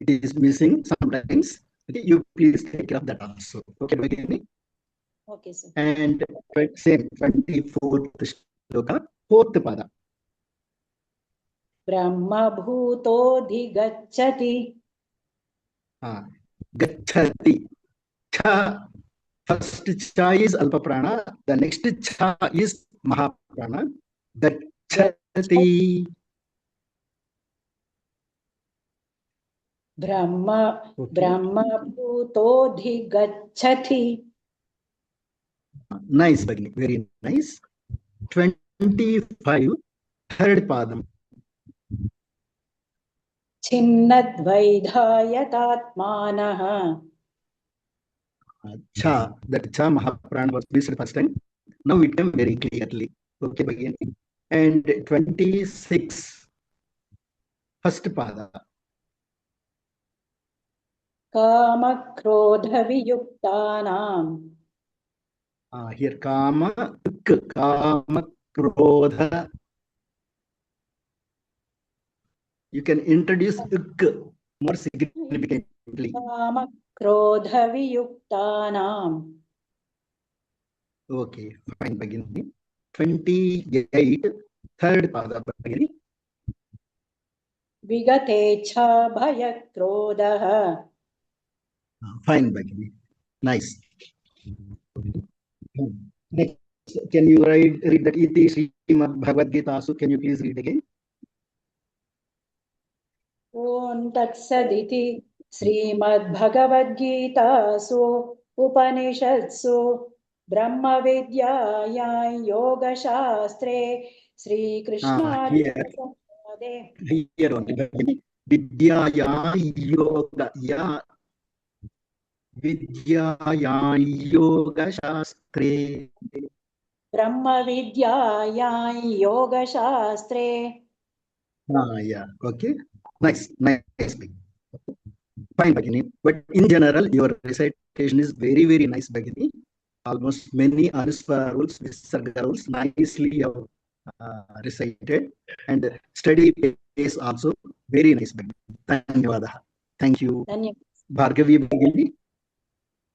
it is missing sometimes. Okay, you please take care of that also. Okay, Bhagini. Okay, sir. And same 24th shloka, fourth pada. ब्रह्मभूतोऽधिगच्छति Gachati. Cha, first cha is Alpa Prana, the next cha is Mahaprana. Gachati. ब्रह्मभूतोऽधिगच्छति Nice, Bhagini, very nice. 25, third padam. छिन्नद्वैधायतात्मानः Cha, that cha Mahaprana was missed first time. Now it came very clearly. Okay, Bhagini. And 26, first pada. कामक्रोधवियुक्तानाम् Here Kama, Kama, Krodha. You can introduce more significantly. कामक्रोधवियुक्तानाम् Okay, fine, Bhagini. 28, third pada, Bhagini. विगतेच्छाभयक्रोधः Fine, Bhagini. Nice. Next, can you read that Iti Srimad Bhagavad Gita? So can you please read again? ॐ तत्सदिति श्रीमद्भगवद्गीतासु उपनिषत्सु ब्रह्मविद्यायां योगशास्त्रे श्रीकृष्णार्जुनसंवादे Here only, Bhagini. Vidyaya Yoga Shastre. ब्रह्मविद्यायां योगशास्त्रे Yeah, okay. Nice. Fine, Bhagini. But in general, your recitation is very, very nice, Bhagini. Almost many Anuswara rules, Visarga rules, nicely you have recited. And study pace also very nice, Bhagini. Dhanyavadaha. Thank you. धन्यवाद Bhargavi Bhagini.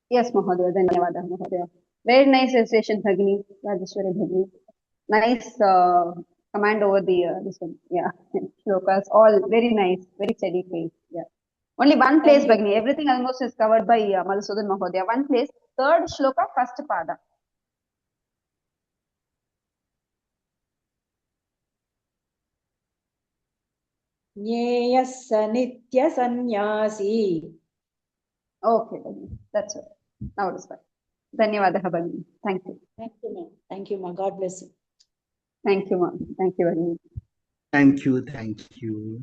Yes, Mahodaya. Dhanyavadah, Mahodaya. Very nice recitation, Bhagini, Rajeshwari Bhagini. Nice command over the this one. Yeah, shlokas, all very nice, very steady pace. Yeah. Only one place, Thank you. Bhagini. Everything almost is covered by Madhusudan Mahodaya. One place, third shloka, first pada. ज्ञेयः स नित्यसन्न्यासी Okay, Bhagini. That's it. Now it is fine. Dhanyavadah, Bhagini. Thank you. Thank you, ma'am. Thank you, ma'am. God bless you. Thank you, ma'am. Thank you, Bhagini. Thank you.